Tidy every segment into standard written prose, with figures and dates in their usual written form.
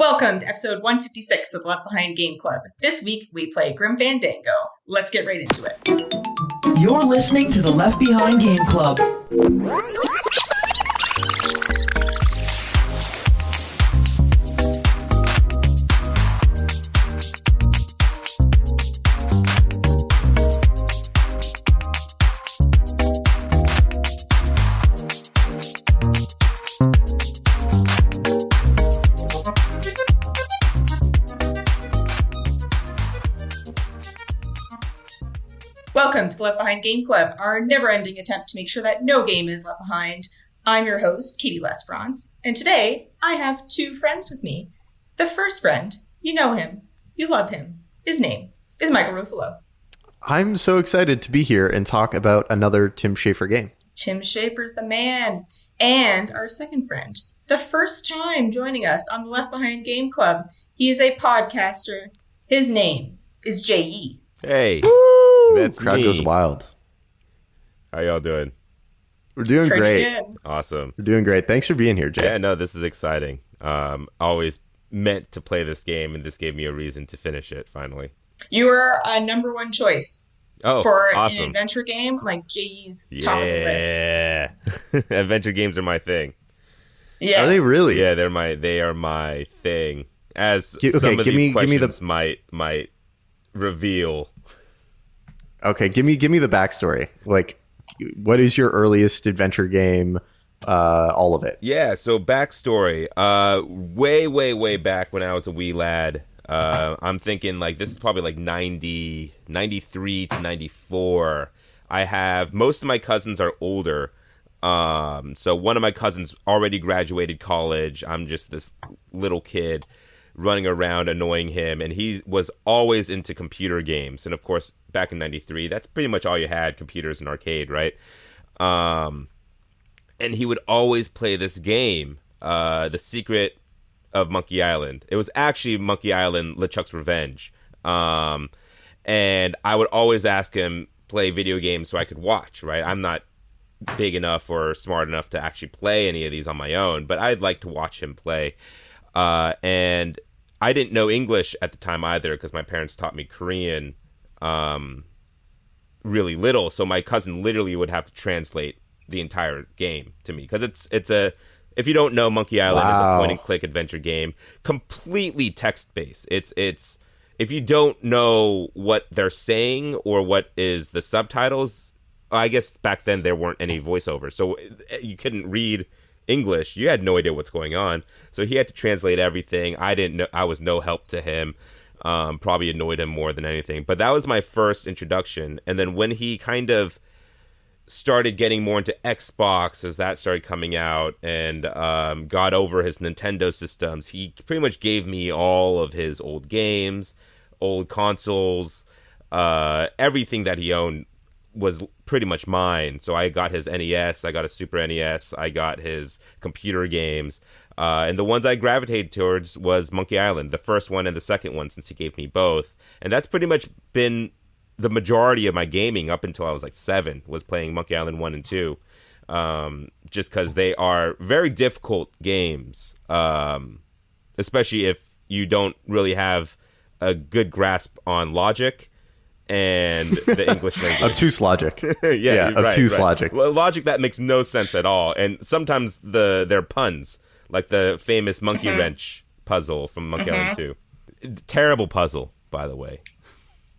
Welcome to episode 156 of the Left Behind Game Club. This week, we play Grim Fandango. Let's get right into it. You're listening to the Left Behind Game Club. Welcome to the Left Behind Game Club, our never-ending attempt to make sure that no game is left behind. I'm your host, Katie Lesfrance, and today I have two friends with me. The first friend, you know him, you love him. His name is Michael Ruffalo. I'm so excited to be here and talk about another Tim Schafer game. Tim Schafer's the man. And our second friend, the first time joining us on the Left Behind Game Club. He is a podcaster. His name is J.E. Hey, that's Crowd me. goes wild. How y'all doing? We're doing Pretty great. good. Awesome. We're doing great. Thanks for being here, Jay. Yeah, no, this is exciting. Always meant to play this game, and this gave me a reason to finish it, finally. You are a number one choice for an adventure game, like J.E.'s top of the list. Yeah. Adventure games are my thing. Yeah. Are they really? Yeah, they are my thing. As some of give these me the- questions might reveal. Okay, give me the backstory. Like, what is your earliest adventure game? All of it. Yeah, so backstory. Way back when I was a wee lad. I'm thinking like this is probably like 93 to 94. I have most of my cousins are older. So one of my cousins already graduated college. I'm just this little kid running around annoying him, and he was always into computer games. And of course, back in 93, that's pretty much all you had, computers and arcade, right? And he would always play this game, The Secret of Monkey Island. It was actually Monkey Island LeChuck's Revenge. And I would always ask him play video games so I could watch, right? I'm not big enough or smart enough to actually play any of these on my own, but I'd like to watch him play. And I didn't know English at the time either because my parents taught me Korean really little. So my cousin literally would have to translate the entire game to me because if you don't know, Monkey Island is a point and click adventure game, completely text based. It's if you don't know what they're saying or what is the subtitles, I guess back then there weren't any voiceovers, so you couldn't read English. You had no idea what's going on, so he had to translate everything. I didn't know. I was no help to him. Probably annoyed him more than anything. But that was my first introduction. And then when he kind of started getting more into Xbox as that started coming out and got over his Nintendo systems, he pretty much gave me all of his old games, old consoles, everything that he owned was pretty much mine. So I got his NES, I got a Super NES, I got his computer games, and the ones I gravitated towards was Monkey Island, the first one and the second one, since he gave me both. And that's pretty much been the majority of my gaming up until I was like 7, was playing Monkey Island 1 and 2, just because they are very difficult games, especially if you don't really have a good grasp on logic and the English language. Obtuse logic. Obtuse logic. Well, logic that makes no sense at all. And sometimes they're puns, like the famous monkey wrench puzzle from Monkey Island 2. Terrible puzzle, by the way.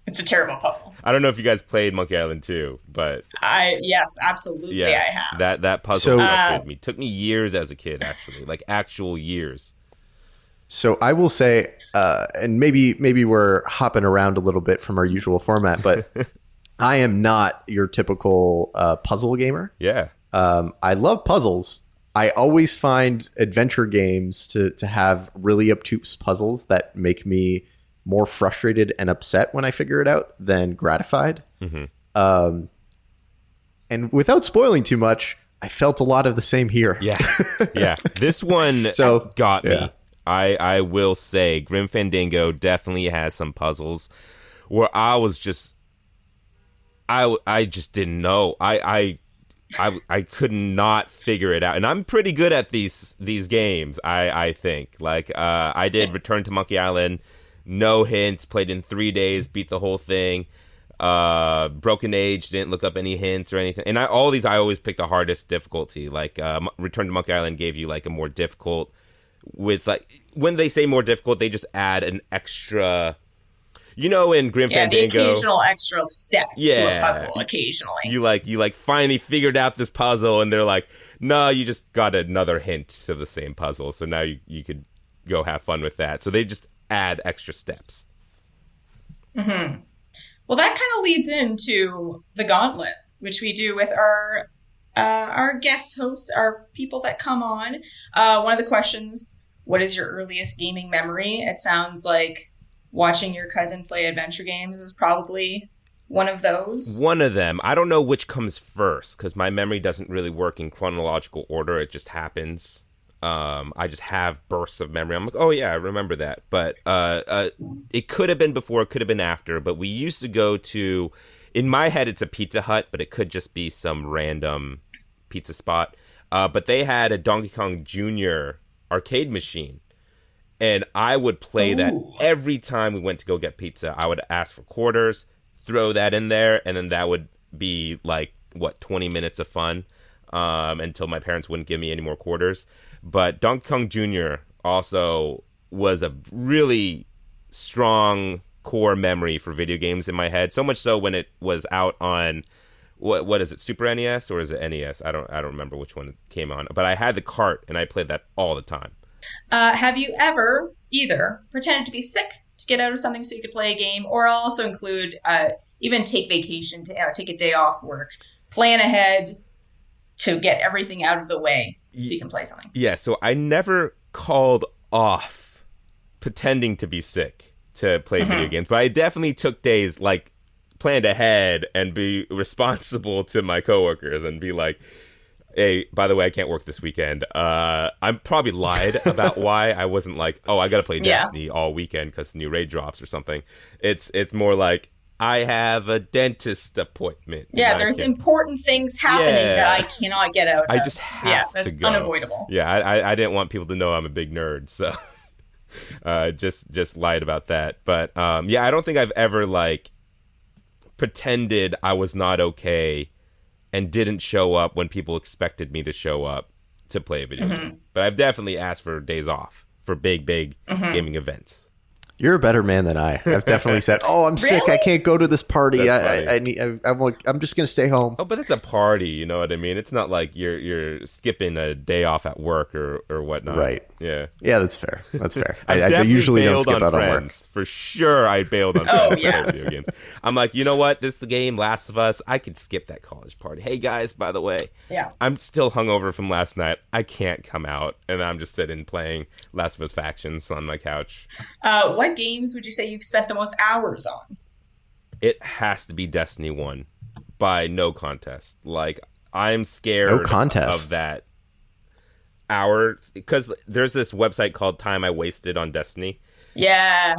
It's a terrible puzzle. I don't know if you guys played Monkey Island 2, but Yes, absolutely, I have. That puzzle frustrated me. Took me years as a kid, actually, like actual years. So I will say, and maybe we're hopping around a little bit from our usual format, but I am not your typical puzzle gamer. Yeah. I love puzzles. I always find adventure games to have really obtuse puzzles that make me more frustrated and upset when I figure it out than gratified. Mm-hmm. And without spoiling too much, I felt a lot of the same here. Yeah. Yeah. This one got me. I will say Grim Fandango definitely has some puzzles where I was just I just didn't know. I I could not figure it out, and I'm pretty good at these games. I think I did Return to Monkey Island, no hints, played in 3 days, beat the whole thing. Broken Age, didn't look up any hints or anything, and all these I always pick the hardest difficulty. Return to Monkey Island gave you like a more difficult. With when they say more difficult, they just add an extra. In Grim Fandango, the occasional extra step to a puzzle. Occasionally, you finally figured out this puzzle, and they're like, "No, you just got another hint to the same puzzle, so now you could go have fun with that." So they just add extra steps. Mm-hmm. Well, that kind of leads into the Gauntlet, which we do with our guest hosts, our people that come on. One of the questions: what is your earliest gaming memory? It sounds like watching your cousin play adventure games is probably one of those. One of them. I don't know which comes first because my memory doesn't really work in chronological order. It just happens. I just have bursts of memory. I'm like, oh yeah, I remember that. But it could have been before, it could have been after. But we used to go to, in my head, it's a Pizza Hut, but it could just be some random pizza spot. But they had a Donkey Kong Jr. arcade machine. And I would play that every time we went to go get pizza. I would ask for quarters, throw that in there, and then that would be 20 minutes of fun until my parents wouldn't give me any more quarters. But Donkey Kong Jr. also was a really strong core memory for video games in my head. So much so when it was out on what is it, Super NES or is it NES? I don't remember which one it came on. But I had the cart and I played that all the time. Have you ever either pretended to be sick to get out of something so you could play a game, or I'll also include even take vacation, to take a day off work, plan ahead to get everything out of the way so you can play something? Yeah, so I never called off pretending to be sick to play video games, but I definitely took days, planned ahead and be responsible to my coworkers and be like, hey, by the way, I can't work this weekend. I probably lied about why. I wasn't like, oh, I got to play Destiny all weekend because the new raid drops or something. It's more like, I have a dentist appointment. Yeah, there's important things happening that I cannot get out of. I just have to go. Unavoidable. Yeah, I didn't want people to know I'm a big nerd, so just lied about that. But I don't think I've ever pretended I was not okay and didn't show up when people expected me to show up to play a video game. But I've definitely asked for days off for big gaming events. You're a better man than I. I've definitely said, "Oh, I'm sick. I can't go to this party. I'm just gonna stay home." Oh, but that's a party. You know what I mean? It's not like you're skipping a day off at work or whatnot. Right. Yeah. Yeah, that's fair. I usually don't skip out on work. For sure, I bailed on friends to play video games. I'm like, you know what? This is the game, Last of Us. I could skip that college party. Hey guys, by the way, I'm still hungover from last night. I can't come out, and I'm just sitting playing Last of Us Factions on my couch. What games would you say you've spent the most hours on? It has to be Destiny 1 by no contest. I'm scared of that hour because there's this website called Time I Wasted on Destiny. Yeah.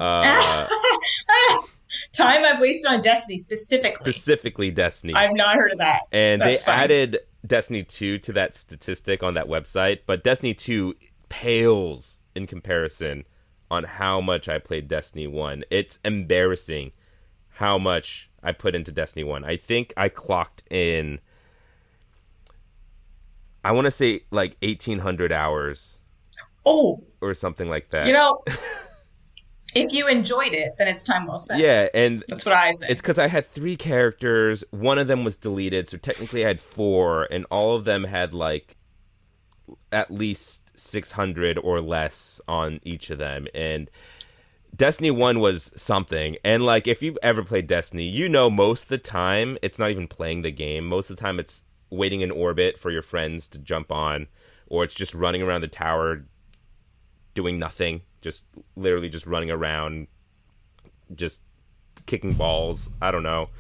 Time I've wasted on Destiny specifically. Specifically Destiny. I've not heard of that. And they added Destiny 2 to that statistic on that website, but Destiny 2 pales in comparison on how much I played Destiny 1. It's embarrassing how much I put into Destiny 1. I think I clocked in, I want to say 1,800 hours. Oh. Or something like that. If you enjoyed it, then it's time well spent. Yeah, and that's what I say. It's because I had 3 characters. One of them was deleted, so technically I had 4, and all of them had at least 600 or less on each of them. And Destiny 1 was something. And if you've ever played Destiny, most of the time it's not even playing the game. Most of the time it's waiting in orbit for your friends to jump on, or it's just running around the tower doing nothing, just literally just running around, just kicking balls. I don't know.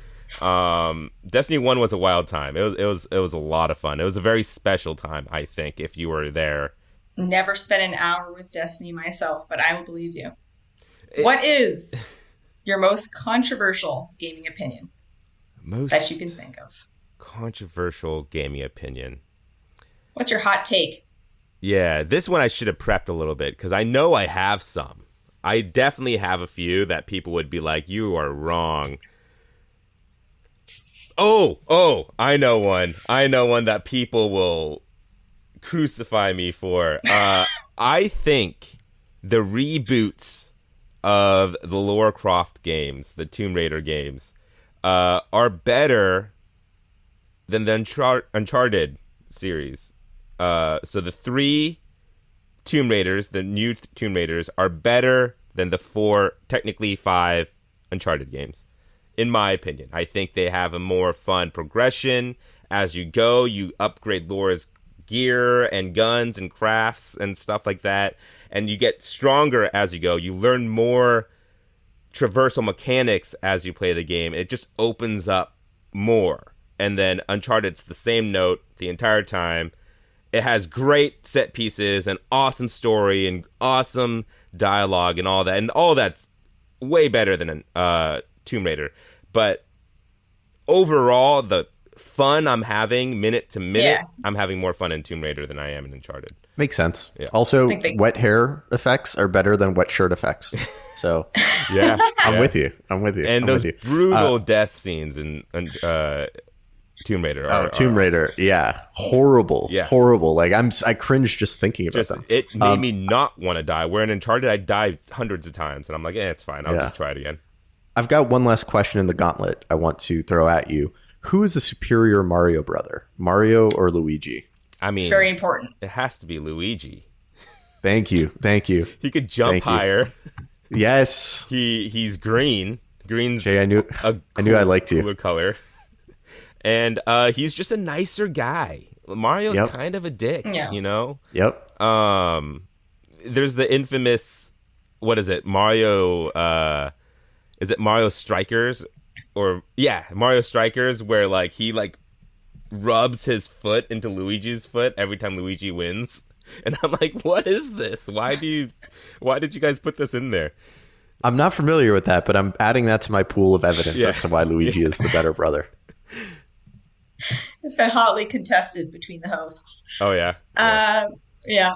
Destiny 1 was a wild time. It was a lot of fun. It was a very special time, I think, if you were there. Never spent an hour with Destiny myself, but I will believe you. What is your most controversial gaming opinion that you can think of? controversial gaming opinion. What's your hot take? Yeah, this one I should have prepped a little bit because I know I have some. I definitely have a few that people would be like, you are wrong. Oh, I know one. I know one that people will crucify me for. I think the reboots of the Lara Croft games, the Tomb Raider games, are better than the Uncharted series. So the 3 Tomb Raiders, the new Tomb Raiders, are better than the 4, technically 5 Uncharted games. In my opinion, I think they have a more fun progression. As you go, you upgrade Laura's gear and guns and crafts and stuff like that. And you get stronger as you go. You learn more traversal mechanics as you play the game. It just opens up more. And then Uncharted's the same note the entire time. It has great set pieces and awesome story and awesome dialogue and all that. And all that's way better than Tomb Raider. But overall, the fun I'm having minute to minute, I'm having more fun in Tomb Raider than I am in Uncharted. Makes sense. Yeah. Also, wet hair effects are better than wet shirt effects. So, yeah, I'm with you. And those brutal death scenes in Tomb Raider. Tomb Raider. Yeah. Horrible. Yeah. Horrible. Like, I cringe just thinking about them. It made me not want to die. Where in Uncharted, I died hundreds of times. And I'm like, it's fine. I'll just try it again. I've got one last question in the gauntlet I want to throw at you. Who is the superior Mario brother? Mario or Luigi? I mean, it's very important. It has to be Luigi. Thank you. He could jump higher. Yes. He's green. Green's Jay, I knew I liked you. Cooler color. And he's just a nicer guy. Mario's kind of a dick, you know? Yep. There's the infamous, what is it? Mario, is it Mario Strikers? Mario Strikers, where like he like rubs his foot into Luigi's foot every time Luigi wins. And I'm like, what is this? Why did you guys put this in there? I'm not familiar with that, but I'm adding that to my pool of evidence as to why Luigi is the better brother. It's been hotly contested between the hosts. Oh, yeah. Yeah.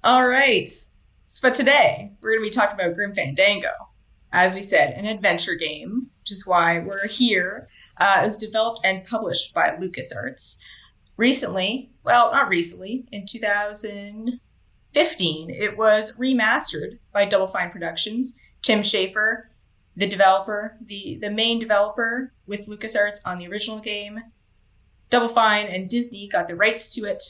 All right. But today, we're going to be talking about Grim Fandango. As we said, an adventure game, which is why we're here. It was developed and published by LucasArts. Not recently, in 2015, it was remastered by Double Fine Productions. Tim Schafer, the developer, the main developer with LucasArts on the original game. Double Fine and Disney got the rights to it,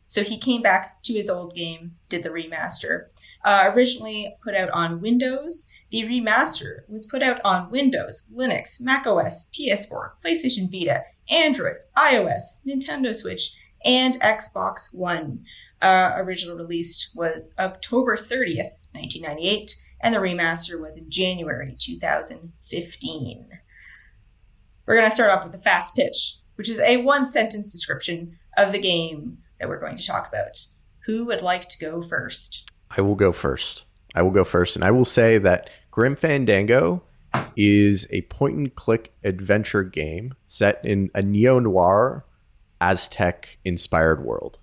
so he came back to his old game, did the remaster. Originally put out on Windows, the remaster was put out on Windows, Linux, macOS, PS4, PlayStation Vita, Android, iOS, Nintendo Switch, and Xbox One. Original release was October 30th, 1998, and the remaster was in January 2015. We're going to start off with the fast pitch, which is a one-sentence description of the game that we're going to talk about. Who would like to go first? I will go first. And I will say that Grim Fandango is a point-and-click adventure game set in a neo-noir, Aztec-inspired world.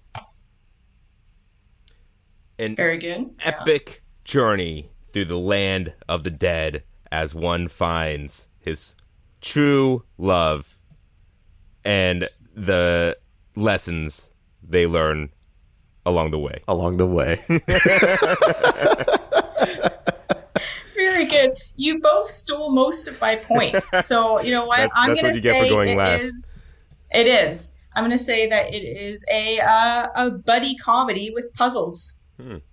An very good. Epic journey through the land of the dead as one finds his true love and the lessons they learn along the way. Very good. You both stole most of my points. So, you know what? I'm going to say it is. I'm going to say that it is a buddy comedy with puzzles.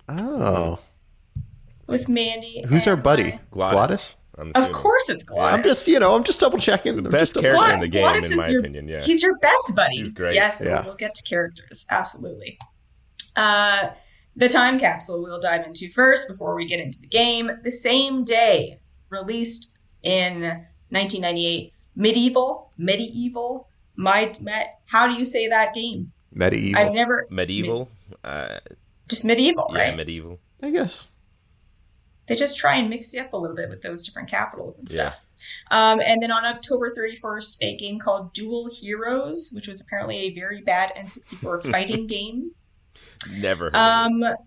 Oh. With Mandy. Who's our buddy? Glottis? Of course it's Glottis. I'm just double checking. The best character in the game, in my opinion. Yeah. He's your best buddy. He's great. Yes, we'll get to characters. Absolutely. The time capsule we'll dive into first before we get into the game. The same day, released in 1998, Medieval. How do you say that game? Medieval. I've never... Medieval? Just Medieval, right? Yeah, Medieval. I guess. They just try and mix you up a little bit with those different capitals and stuff. Yeah. And then on October 31st, a game called Dual Heroes, which was apparently a very bad N64 fighting game. Never heard of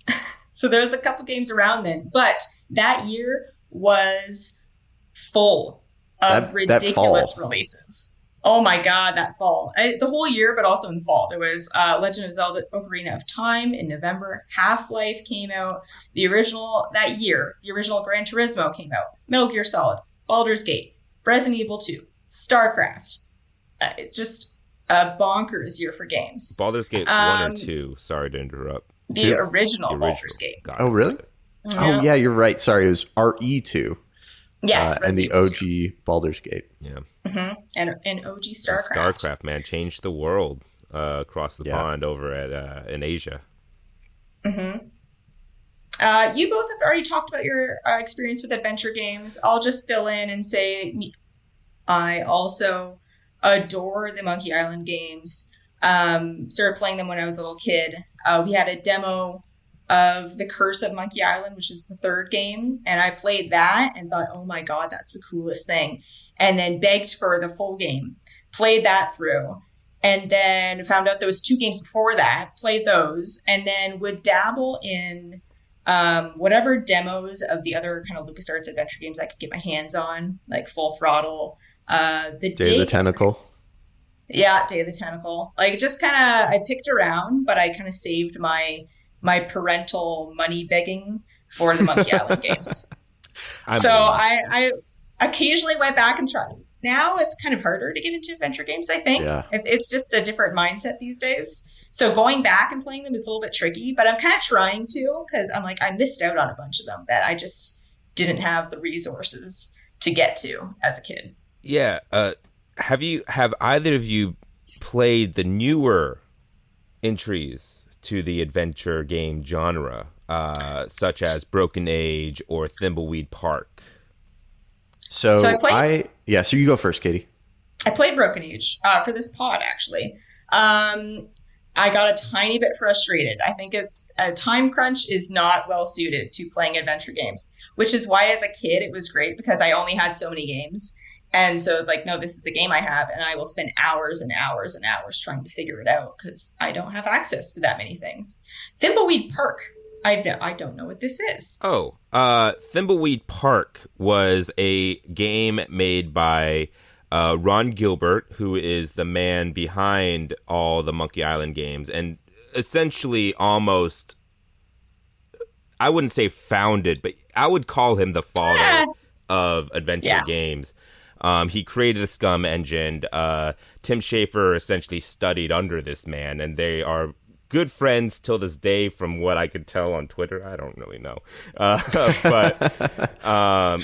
it. So there's a couple games around then. But that year was full of ridiculous releases. Oh my God, that fall. The whole year, but also in the fall. There was Legend of Zelda Ocarina of Time in November. Half-Life came out. The original Gran Turismo came out. Metal Gear Solid, Baldur's Gate, Resident Evil 2, StarCraft. Just a bonkers year for games. Baldur's Gate 1 or 2? Sorry to interrupt. The original Baldur's Gate. Oh, really? Yeah. Oh, yeah, you're right. Sorry, it was RE2. Yes, and the OG Baldur's Gate. Yeah. Mm-hmm. And OG StarCraft. And StarCraft, man, changed the world across the pond over at in Asia. Mm-hmm. You both have already talked about your experience with adventure games. I'll just fill in and say I also adore the Monkey Island games. Started playing them when I was a little kid. We had a demo of The Curse of Monkey Island, which is the third game. And I played that and thought, oh my God, that's the coolest thing. And then begged for the full game, played that through, and then found out there was 2 games before that, played those, and then would dabble in whatever demos of the other kind of LucasArts adventure games I could get my hands on, like Full Throttle, Day of the Tentacle. Yeah, Day of the Tentacle. Like, just kind of, I picked around, but I kind of saved my parental money begging for the Monkey Island games. I occasionally went back and tried. Now it's kind of harder to get into adventure games, I think. Yeah. It's just a different mindset these days. So going back and playing them is a little bit tricky, but I'm kind of trying to, because I'm like, I missed out on a bunch of them that I just didn't have the resources to get to as a kid. Yeah. Have either of you played the newer entries to the adventure game genre, such as Broken Age or Thimbleweed Park? So you go first, Katie. I played Broken Age for this pod, actually. I got a tiny bit frustrated. I think it's a time crunch is not well suited to playing adventure games, which is why as a kid it was great because I only had so many games. And so it's like, no, this is the game I have, and I will spend hours and hours and hours trying to figure it out because I don't have access to that many things. Thimbleweed Park. I don't know what this is. Oh, Thimbleweed Park was a game made by Ron Gilbert, who is the man behind all the Monkey Island games, and essentially almost, I wouldn't say founded, but I would call him the father of adventure games. He created the Scum engine. Tim Schafer essentially studied under this man, and they are good friends till this day from what I could tell on Twitter. I don't really know. But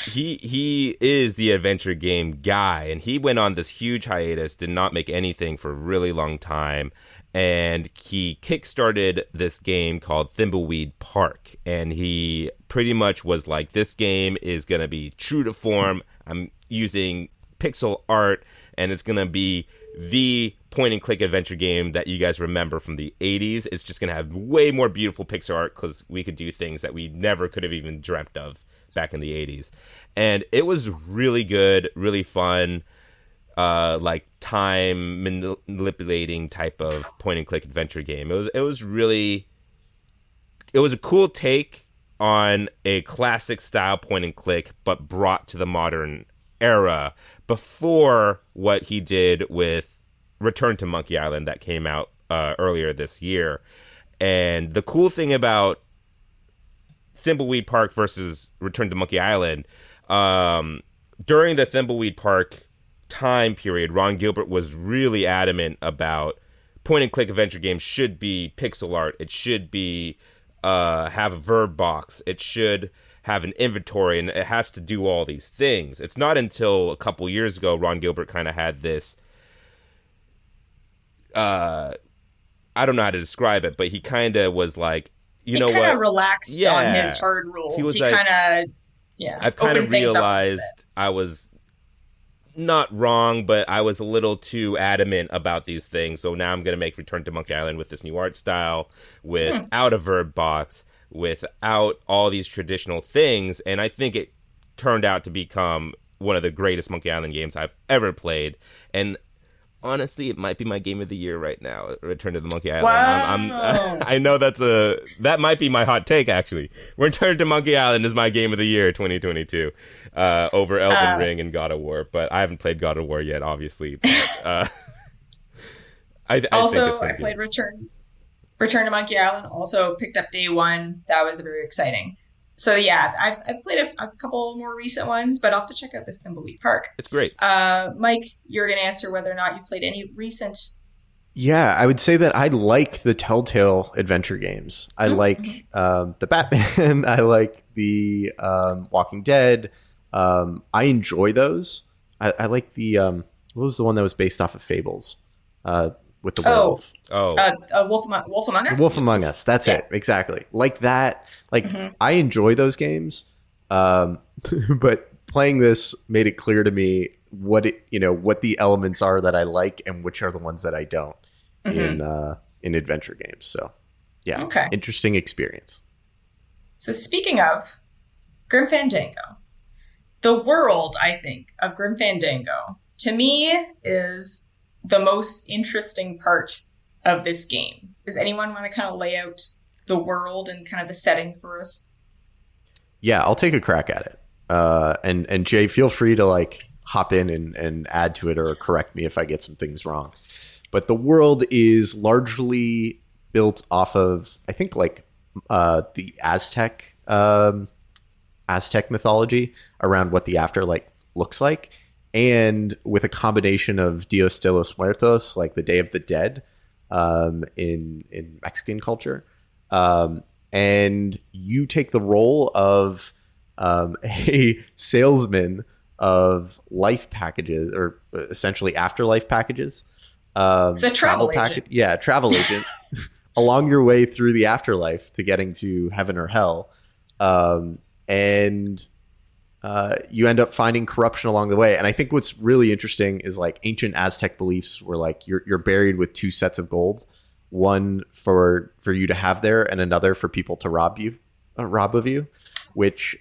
he is the adventure game guy, and he went on this huge hiatus, did not make anything for a really long time, and he kickstarted this game called Thimbleweed Park, and he pretty much was like, this game is going to be true to form. I'm using pixel art, and it's going to be the point-and-click adventure game that you guys remember from the 80s. It's just going to have way more beautiful pixel art because we could do things that we never could have even dreamt of back in the 80s. And it was really good, really fun, like time manipulating type of point-and-click adventure game. It was a cool take on a classic style point-and-click, but brought to the modern era before what he did with Return to Monkey Island that came out earlier this year. And the cool thing about Thimbleweed Park versus Return to Monkey Island, during the Thimbleweed Park time period, Ron Gilbert was really adamant about point-and-click adventure games should be pixel art. It should be have a verb box. It should have an inventory, and it has to do all these things. It's not until a couple years ago Ron Gilbert kind of had this, I don't know how to describe it, but he kind of was like, he kind of relaxed on his hard rules. He was like, I've kind of realized I was not wrong, but I was a little too adamant about these things. So now I'm going to make Return to Monkey Island with this new art style, without a verb box, without all these traditional things. And I think it turned out to become one of the greatest Monkey Island games I've ever played. And honestly, it might be my game of the year right now, Return to the Monkey Island. Wow. I know that might be my hot take, actually. Return to Monkey Island is my game of the year 2022 over Elden Ring and God of War. But I haven't played God of War yet, obviously. But, I played Return to Monkey Island. Also picked up Day One. That was very exciting. So yeah, I've played a couple more recent ones, but I'll have to check out this Thimbleweed Park. It's great. Mike, you're going to answer whether or not you've played any recent. Yeah, I would say that I like the Telltale adventure games. I like the Batman. I like the Walking Dead. I enjoy those. I like the what was the one that was based off of Fables with the werewolf? Wolf Among Us. Wolf Among Us. That's it. Exactly. Like that. Like I enjoy those games, but playing this made it clear to me what the elements are that I like and which are the ones that I don't in adventure games. So yeah, interesting experience. So speaking of Grim Fandango, the world, I think, of Grim Fandango to me is the most interesting part of this game. Does anyone want to kind of lay out the world and kind of the setting for us? Yeah, I'll take a crack at it. And Jay, feel free to like hop in and add to it or correct me if I get some things wrong. But the world is largely built off of, I think, like the Aztec mythology around what the afterlife looks like, and with a combination of Dios de los Muertos, like the Day of the Dead, in Mexican culture. And you take the role of a salesman of life packages, or essentially afterlife packages. It's a travel agent. Yeah, travel agent. Along your way through the afterlife to getting to heaven or hell. And you end up finding corruption along the way. And I think what's really interesting is like ancient Aztec beliefs were like you're buried with two sets of gold. One for you to have there and another for people to rob of you, which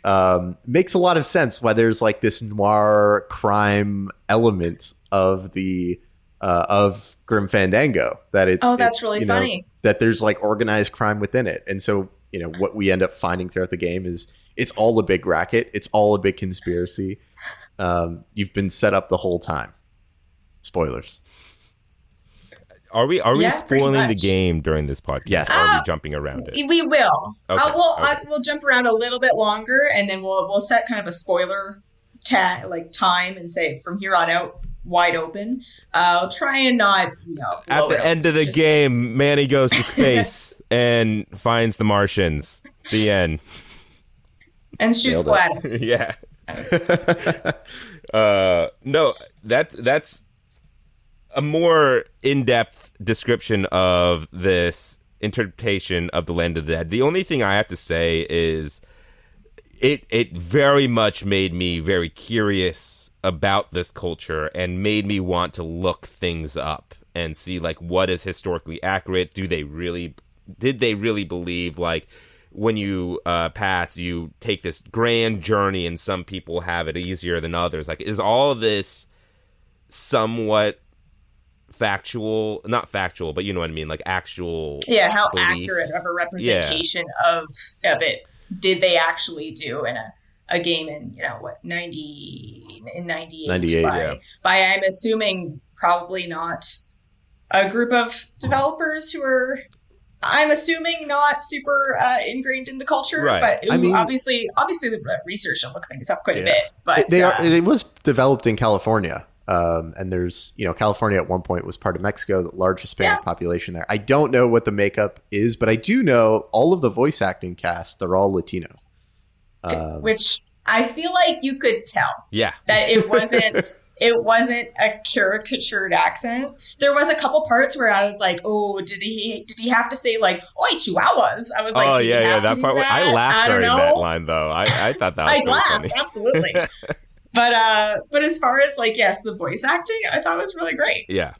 makes a lot of sense why there's like this noir crime element of the of Grim Fandango, that that's really funny that there's like organized crime within it. And so what we end up finding throughout the game is it's all a big racket, it's all a big conspiracy. You've been set up the whole time. Spoilers. Are we spoiling the game during this podcast? Yes. Or are we jumping around it? We will. Okay. We'll jump around a little bit longer, and then we'll set kind of a spoiler time and say from here on out, wide open. I'll try and not at the end of the game, Manny goes to space and finds the Martians. The end. And shoots Glottis. Yeah. No, that's a more in-depth description of this interpretation of the Land of the Dead. The only thing I have to say is it very much made me very curious about this culture and made me want to look things up and see like what is historically accurate. Did they really believe like when you pass, you take this grand journey and some people have it easier than others? Like, is all of this somewhat factual, not factual, but you know what I mean, like actual how beliefs? Accurate of a representation of it did they actually do in a game in 98 by I'm assuming probably not a group of developers who are, I'm assuming, not super ingrained in the culture, right. But obviously the research will look things up quite a bit. But it was developed in California. And there's, California at one point was part of Mexico, the large Hispanic population there. I don't know what the makeup is, but I do know all of the voice acting cast, they're all Latino. Which I feel like you could tell. Yeah. That it wasn't a caricatured accent. There was a couple parts where I was like, oh, did he have to say like, oi, chihuahuas? I was like, oh, yeah, that part. I laughed during that line, though. I thought that was I laughed, funny. Absolutely. But as far as like, yes, the voice acting, I thought was really great. Yeah.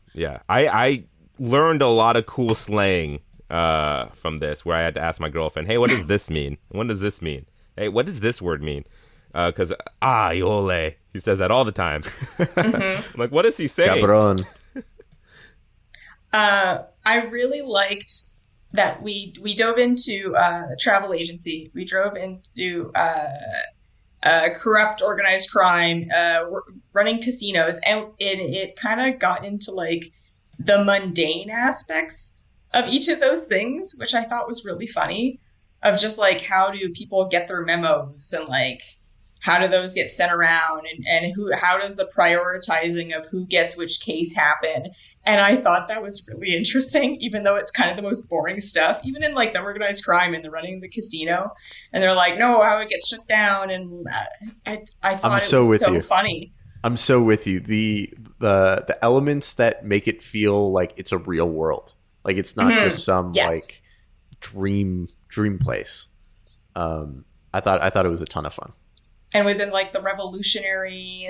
I learned a lot of cool slang from this, where I had to ask my girlfriend, "Hey, what does this mean? What does this mean? Hey, what does this word mean?" Because Iole, he says that all the time. I'm like, what is he saying? Cabron. I really liked that we dove into a travel agency. We drove into corrupt organized crime, running casinos, and it kind of got into like the mundane aspects of each of those things, which I thought was really funny. Of just like, how do people get their memos, and like, how do those get sent around, and how does the prioritizing of who gets which case happen? And I thought that was really interesting, even though it's kind of the most boring stuff, even in like the organized crime and the running the casino. And they're like, no, how it gets shut down. And I thought it was so funny. I'm so with you. The elements that make it feel like it's a real world, like it's not just some like dream place. I thought it was a ton of fun. And within like the revolutionary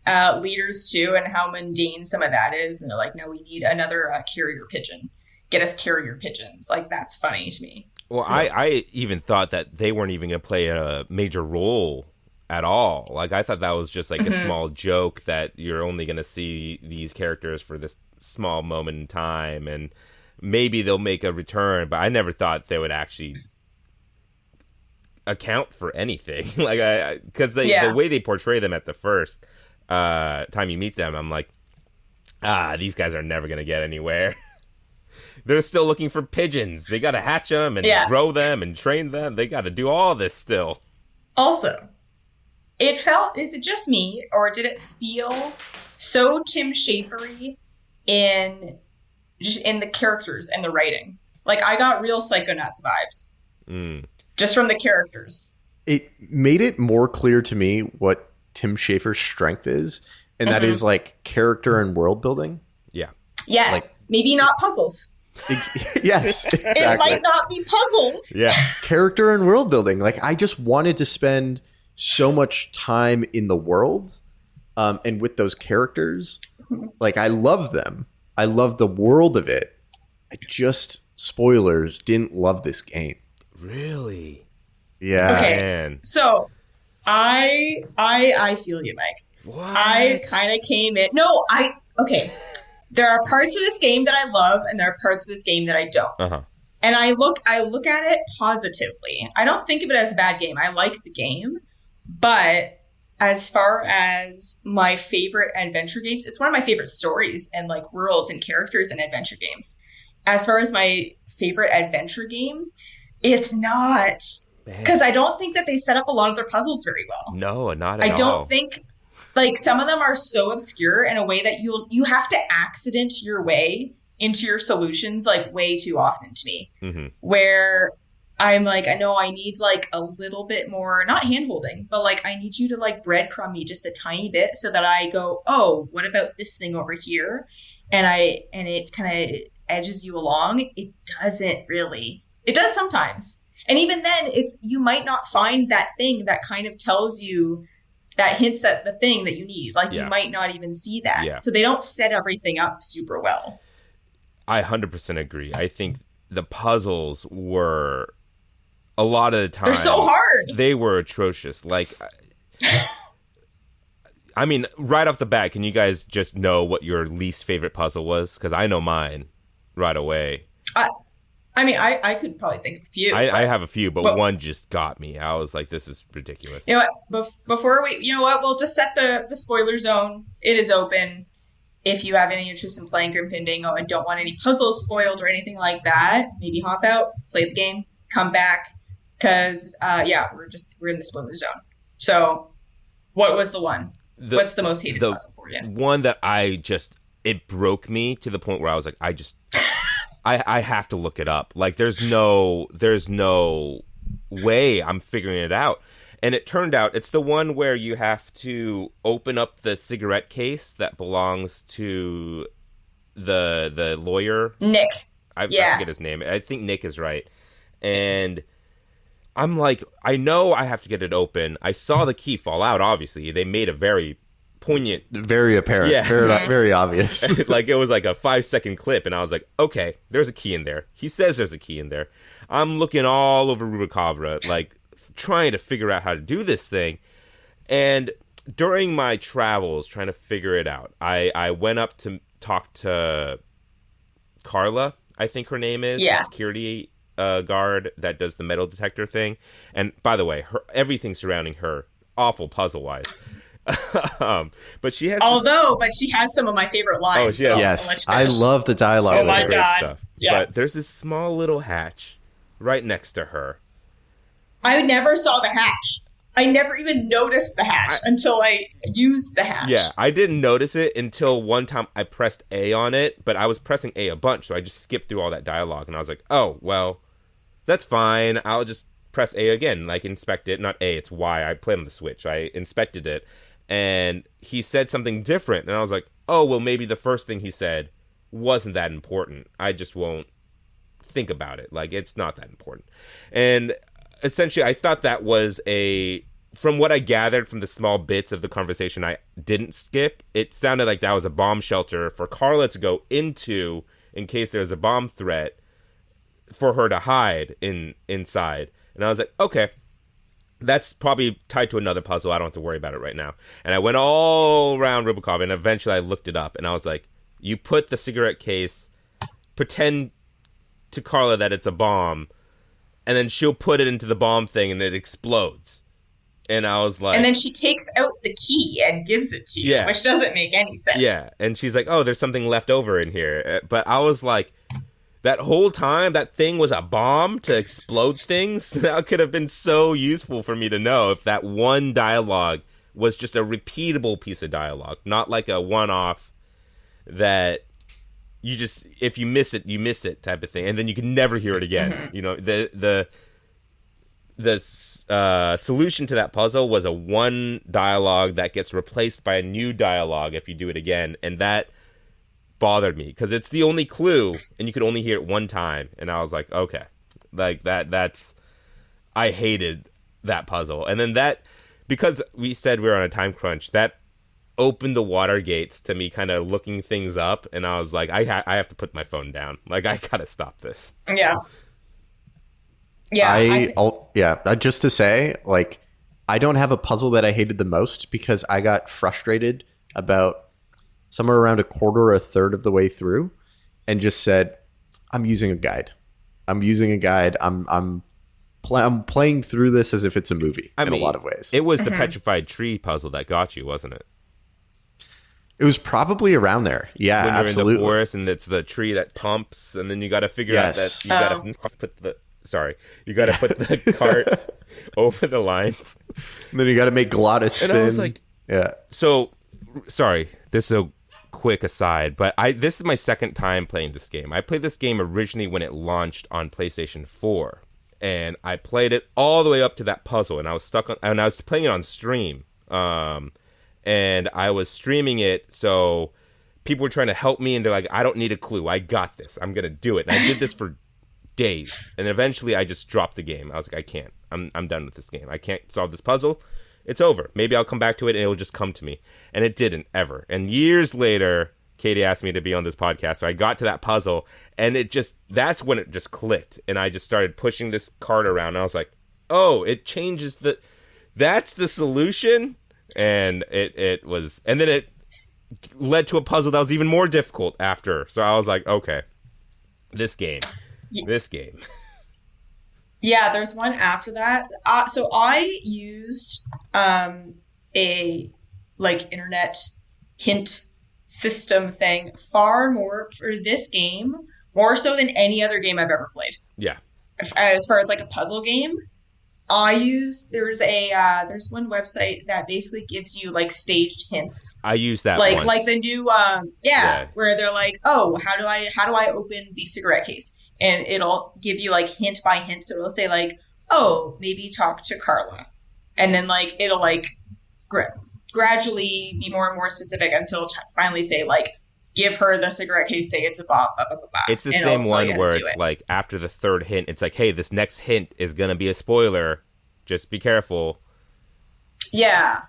leaders too, and how mundane some of that is. And they're like, no, we need another carrier pigeon. Get us carrier pigeons. Like, that's funny to me. Well, I even thought that they weren't even going to play a major role at all. Like, I thought that was just like a small joke that you're only going to see these characters for this small moment in time, and maybe they'll make a return, but I never thought they would actually account for anything. Like, because the way they portray them at the first time you meet them, I'm like, these guys are never going to get anywhere. They're still looking for pigeons. They got to hatch them and grow them and train them. They got to do all this still. Also, is it just me, or did it feel so Tim Schafer-y in the characters and the writing? Like, I got real Psychonauts vibes. Just from the characters. It made it more clear to me what Tim Schafer's strength is, and that is like character and world building. Yeah. Yes. Like, maybe not puzzles. Yes. Exactly. It might not be puzzles. Yeah. Character and world building. Like, I just wanted to spend so much time in the world, and with those characters. Like, I love them. I love the world of it. I just, spoilers, didn't love this game. Really? Yeah. Okay. Man. So I feel you, Mike. What? I kind of came in. No, okay. There are parts of this game that I love, and there are parts of this game that I don't. And I look at it positively. I don't think of it as a bad game. I like the game, but as far as my favorite adventure games, it's one of my favorite stories and like worlds and characters in adventure games. As far as my favorite adventure game, it's not, because I don't think that they set up a lot of their puzzles very well. No, not at all. I don't think, like, some of them are so obscure in a way that you have to accident your way into your solutions, like, way too often to me. Where I'm like, I know I need like a little bit more, not hand-holding, but like, I need you to like breadcrumb me just a tiny bit so that I go, oh, what about this thing over here? And it kind of edges you along. It doesn't really. It does sometimes. And even then, you might not find that thing that kind of tells you, that hints at the thing that you need. Like, you might not even see that. Yeah. So they don't set everything up super well. I 100% agree. I think the puzzles were, a lot of the time, they're so hard. They were atrocious. Like, I mean, right off the bat, can you guys just know what your least favorite puzzle was? Because I know mine right away. I mean, I could probably think of a few. I have a few, but one just got me. I was like, this is ridiculous. You know what? Before we, you know what? We'll just set the spoiler zone. It is open. If you have any interest in playing Grim Fandango and don't want any puzzles spoiled or anything like that, maybe hop out, play the game, come back. Because, we're in the spoiler zone. So, what was the one? What's the most hated puzzle for you? One that it broke me to the point where I was like, I have to look it up. Like, there's no way I'm figuring it out. And it turned out it's the one where you have to open up the cigarette case that belongs to the lawyer. Nick. I forget his name. I think Nick is right. And I'm like, I know I have to get it open. I saw the key fall out, obviously. They made a very poignant. Very apparent. Yeah. Very obvious. Like, it was like a 5-second clip, and I was like, okay, there's a key in there. He says there's a key in there. I'm looking all over Rubicabra, like, trying to figure out how to do this thing. And during my travels, trying to figure it out, I went up to talk to Carla, I think her name is. Yeah. The security guard that does the metal detector thing. And by the way, everything surrounding her, awful puzzle-wise. But she has she has some of my favorite lines. Oh, she has, yes, I love the dialogue. Oh my great God. stuff. Yeah. But there's this small little hatch right next to her. I never saw the hatch. I never even noticed the hatch until I used the hatch. Yeah, I didn't notice it until one time I pressed A on it, but I was pressing A a bunch, so I just skipped through all that dialogue, and I was like, oh, well, that's fine. I'll just press A again, like inspect it. Not A, it's Y. I played on the Switch. I inspected it, and he said something different, and I was like, oh, well, maybe the first thing he said wasn't that important. I just won't think about it. Like, it's not that important. And essentially, I thought that was from what I gathered from the small bits of the conversation I didn't skip, it sounded like that was a bomb shelter for Carla to go into in case there's a bomb threat for her to hide inside. And I was like, okay, that's probably tied to another puzzle. I don't have to worry about it right now. And I went all around Rubikov, and eventually I looked it up, and I was like, you put the cigarette case, pretend to Carla that it's a bomb, and then she'll put it into the bomb thing, and it explodes. And I was like... And then she takes out the key and gives it to you, which doesn't make any sense. Yeah, and she's like, oh, there's something left over in here. But I was like, that whole time, that thing was a bomb to explode things? That could have been so useful for me to know if that one dialogue was just a repeatable piece of dialogue, not like a one-off that... you just, if you miss it type of thing, and then you can never hear it again. Mm-hmm. You know, the solution to that puzzle was a one dialogue that gets replaced by a new dialogue if you do it again, and that bothered me because it's the only clue, and you could only hear it one time, and I was like, okay, like that's I hated that puzzle, and then that because we said we were on a time crunch, that opened the water gates to me kind of looking things up, and I was like, I have to put my phone down. Like, I gotta stop this. Yeah. Yeah. Just to say, like, I don't have a puzzle that I hated the most because I got frustrated about somewhere around a quarter or a third of the way through and just said, I'm using a guide. I'm playing through this as if it's a movie in a lot of ways. It was the petrified tree puzzle that got you, wasn't it? It was probably around there. Yeah, when you're absolutely. in the forest and it's the tree that pumps, and then you got to figure out that you got to put the cart over the lines. And then you got to make Glottis spin. And I was like, yeah. So, sorry, this is a quick aside, but this is my second time playing this game. I played this game originally when it launched on PlayStation 4, and I played it all the way up to that puzzle, and I was I was playing it on stream. And I was streaming it, so people were trying to help me, and they're like, I don't need a clue. I got this. I'm going to do it. And I did this for days. And eventually, I just dropped the game. I was like, I can't. I'm done with this game. I can't solve this puzzle. It's over. Maybe I'll come back to it, and it'll just come to me. And it didn't, ever. And years later, Katie asked me to be on this podcast, so I got to that puzzle, and that's when it just clicked. And I just started pushing this cart around, and I was like, oh, it changes that's the solution? And it was, and then it led to a puzzle that was even more difficult after. So I was like, okay, this game. Yeah, there's one after that. So I used a internet hint system thing far more for this game, more so than any other game I've ever played. Yeah. As far as like a puzzle game. There's one website that basically gives you like staged hints. I use that like once. Like the new where they're like, oh, how do I open the cigarette case, and it'll give you like hint by hint. So it'll say like, oh, maybe talk to Carla, and then like it'll like gradually be more and more specific until finally say like, give her the cigarette case, say it's a bomb, blah, blah, blah, blah. It's the same one where it's like after the third hint, it's like, hey, this next hint is going to be a spoiler. Just be careful. Yeah.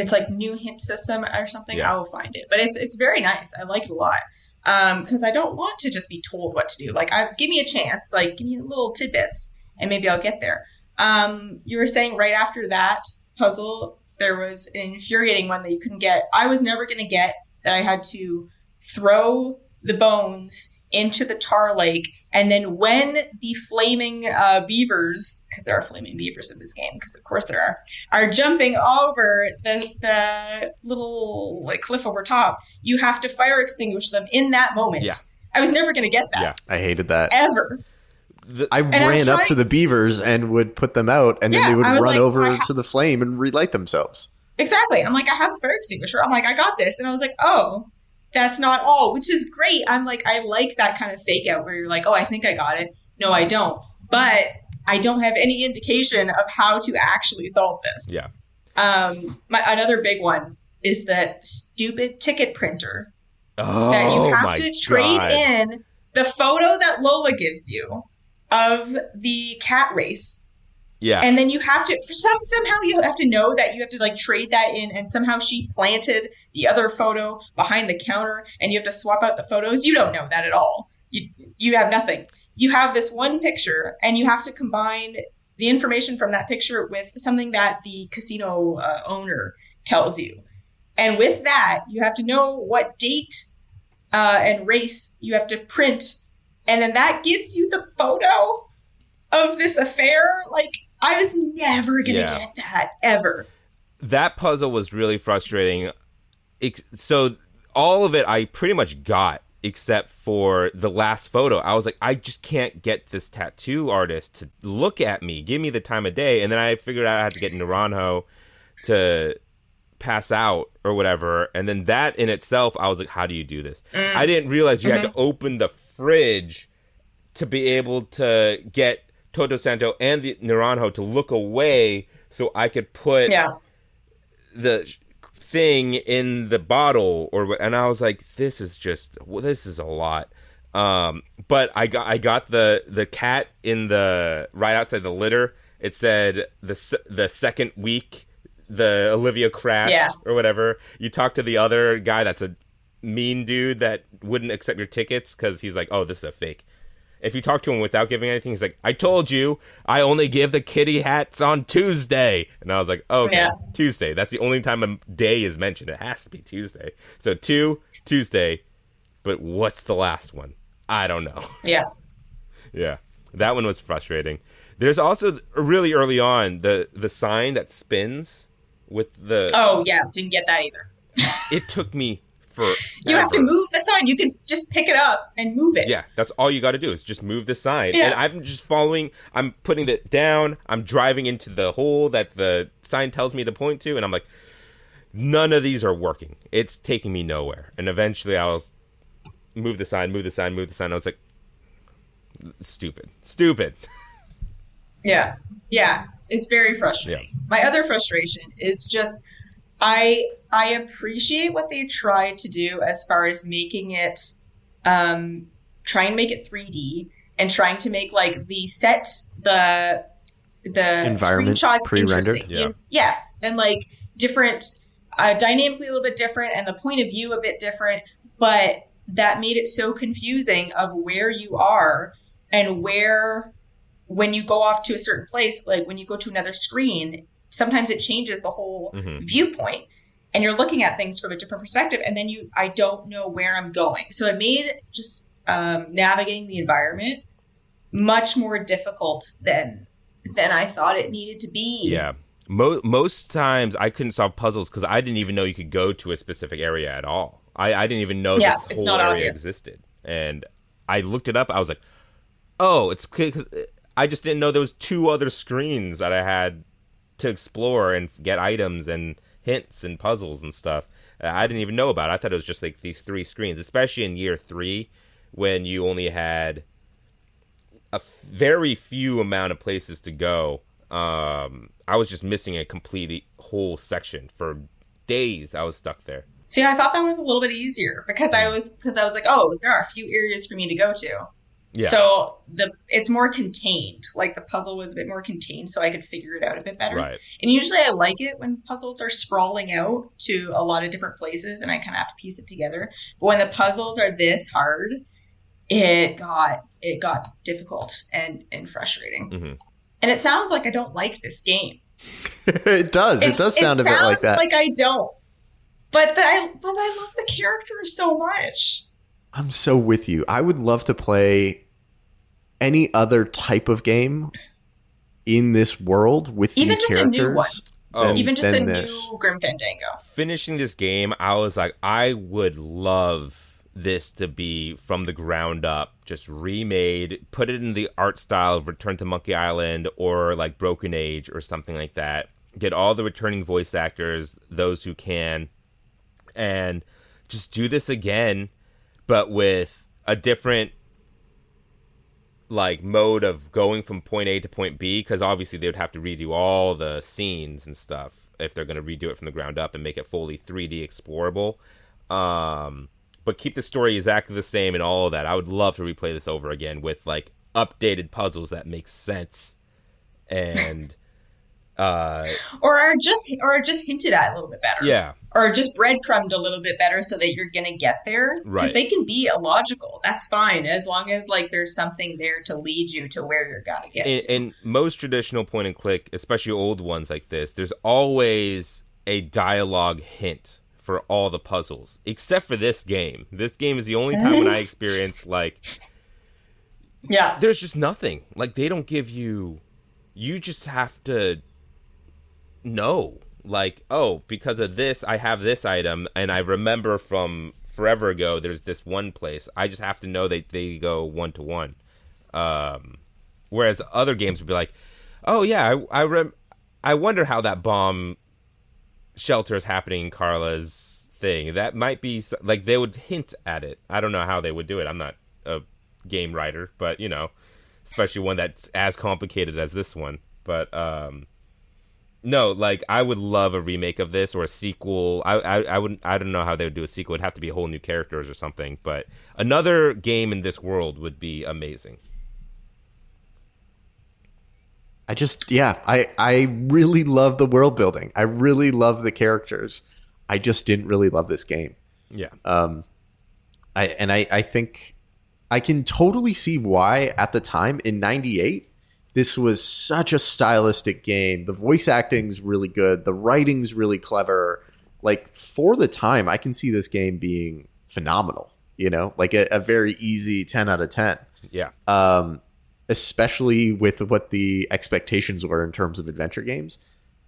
it's like new hint system or something. Yeah. I'll find it, but it's very nice. I like it a lot. Because I don't want to just be told what to do. Like, give me a chance, like, give me little tidbits, and maybe I'll get there. You were saying right after that puzzle, there was an infuriating one that you couldn't get. I was never going to get that. I had to throw the bones into the tar lake, and then when the flaming beavers, because there are flaming beavers in this game, because of course there are jumping over the little like cliff over top, you have to fire extinguish them in that moment. Yeah. I was never going to get that. Yeah, I hated that. Ever. I ran up to the beavers and would put them out, and then they would run over to the flame and relight themselves. Exactly. I'm like, I have a fire extinguisher. I'm like, I got this. And I was like, oh, that's not all, which is great. I'm like, I like that kind of fake out where you're like, oh, I think I got it. No, I don't. But I don't have any indication of how to actually solve this. Yeah. Another big one is that stupid ticket printer Oh, that you have my to trade God. in the photo that Lola gives you of the cat race. Yeah. And then you have to, somehow you have to know that you have to like trade that in, and somehow she planted the other photo behind the counter and you have to swap out the photos. You don't know that at all. You have nothing. You have this one picture and you have to combine the information from that picture with something that the casino owner tells you. And with that, you have to know what date and race you have to print. And then that gives you the photo of this affair. Like, I was never going to get that, ever. That puzzle was really frustrating. So all of it I pretty much got, except for the last photo. I was like, I just can't get this tattoo artist to look at me, give me the time of day. And then I figured out I had to get Naranjo to pass out or whatever. And then that in itself, I was like, how do you do this? I didn't realize you had to open the fridge to be able to get Toto Santo and the Naranjo to look away so I could put the thing in the bottle, and I was like, this is a lot. But I got the cat in the right outside the litter. It said the second week the Olivia crashed or whatever. You talk to the other guy that's a mean dude that wouldn't accept your tickets because he's like, oh, this is a fake. If you talk to him without giving anything, he's like, I told you, I only give the kitty hats on Tuesday. And I was like, oh, okay, Tuesday. That's the only time a day is mentioned. It has to be Tuesday. So Tuesday, but what's the last one? I don't know. Yeah. Yeah, that one was frustrating. There's also, really early on, the sign that spins with the... Oh, yeah, didn't get that either. It took me forever. You have to move the sign. You can just pick it up and move it. Yeah, that's all you got to do is just move the sign. Yeah. And I'm just following. I'm putting it down. I'm driving into the hole that the sign tells me to point to. And I'm like, none of these are working. It's taking me nowhere. And eventually I was move the sign. I was like, stupid. Yeah. Yeah. It's very frustrating. Yeah. My other frustration is just, I appreciate what they tried to do as far as making it, try and make it 3D and trying to make like the environment screenshots pre-rendered. Yeah. Yes. And like different, dynamically a little bit different and the point of view a bit different, but that made it so confusing of where you are and where, when you go off to a certain place, like when you go to another screen, sometimes it changes the whole viewpoint and you're looking at things from a different perspective. And then I don't know where I'm going. So it made just navigating the environment much more difficult than I thought it needed to be. Yeah. Most times I couldn't solve puzzles because I didn't even know you could go to a specific area at all. I didn't even know this whole area existed. And I looked it up. I was like, oh, it's because I just didn't know there was 2 other screens that I had to explore and get items and hints and puzzles and stuff. I didn't even know about it. I thought it was just like these 3 screens, especially in year 3 when you only had a very few amount of places to go. I was just missing a complete whole section for days. I was stuck there. See, I thought that was a little bit easier because I was like, oh, there are a few areas for me to go to. Yeah. So it's more contained. Like the puzzle was a bit more contained, so I could figure it out a bit better. Right. And usually I like it when puzzles are sprawling out to a lot of different places and I kind of have to piece it together. But when the puzzles are this hard, it got difficult and frustrating. Mm-hmm. And it sounds like I don't like this game. It does. It does sound a bit like that. Like I don't. But I love the characters so much. I'm so with you. I would love to play any other type of game in this world with even these just characters. A new one. Even just a this. new Grim Fandango. Finishing this game, I was like, I would love this to be from the ground up, just remade, put it in the art style of Return to Monkey Island or like Broken Age or something like that. Get all the returning voice actors, those who can, and just do this again, but with a different like mode of going from point A to point B, because obviously they would have to redo all the scenes and stuff if they're going to redo it from the ground up and make it fully 3D explorable. But keep the story exactly the same and all of that. I would love to replay this over again with like updated puzzles that make sense and or are just hinted at a little bit better. Yeah. Or just breadcrumbed a little bit better so that you're gonna get there. Right. Because they can be illogical. That's fine as long as like there's something there to lead you to where you're gonna get to. In most traditional point and click, especially old ones like this, there's always a dialogue hint for all the puzzles, except for this game. This game is the only time when I experienced like, yeah, there's just nothing. Like they don't give you. You just have to know, like, oh, because of this, I have this item, and I remember from forever ago. There's this one place. I just have to know that they go 1-to-1. Whereas other games would be like, oh yeah, I wonder how that bomb shelter is happening in Carla's thing. That might be like they would hint at it. I don't know how they would do it. I'm not a game writer, but you know, especially one that's as complicated as this one. But no, like I would love a remake of this or a sequel. I wouldn't. I don't know how they would do a sequel. It'd have to be a whole new characters or something. But another game in this world would be amazing. I really love the world building. I really love the characters. I just didn't really love this game. Yeah. I think I can totally see why at the time in '98 this was such a stylistic game. The voice acting's really good. The writing's really clever. Like for the time, I can see this game being phenomenal. You know, like a very easy 10 out of 10. Yeah. Especially with what the expectations were in terms of adventure games.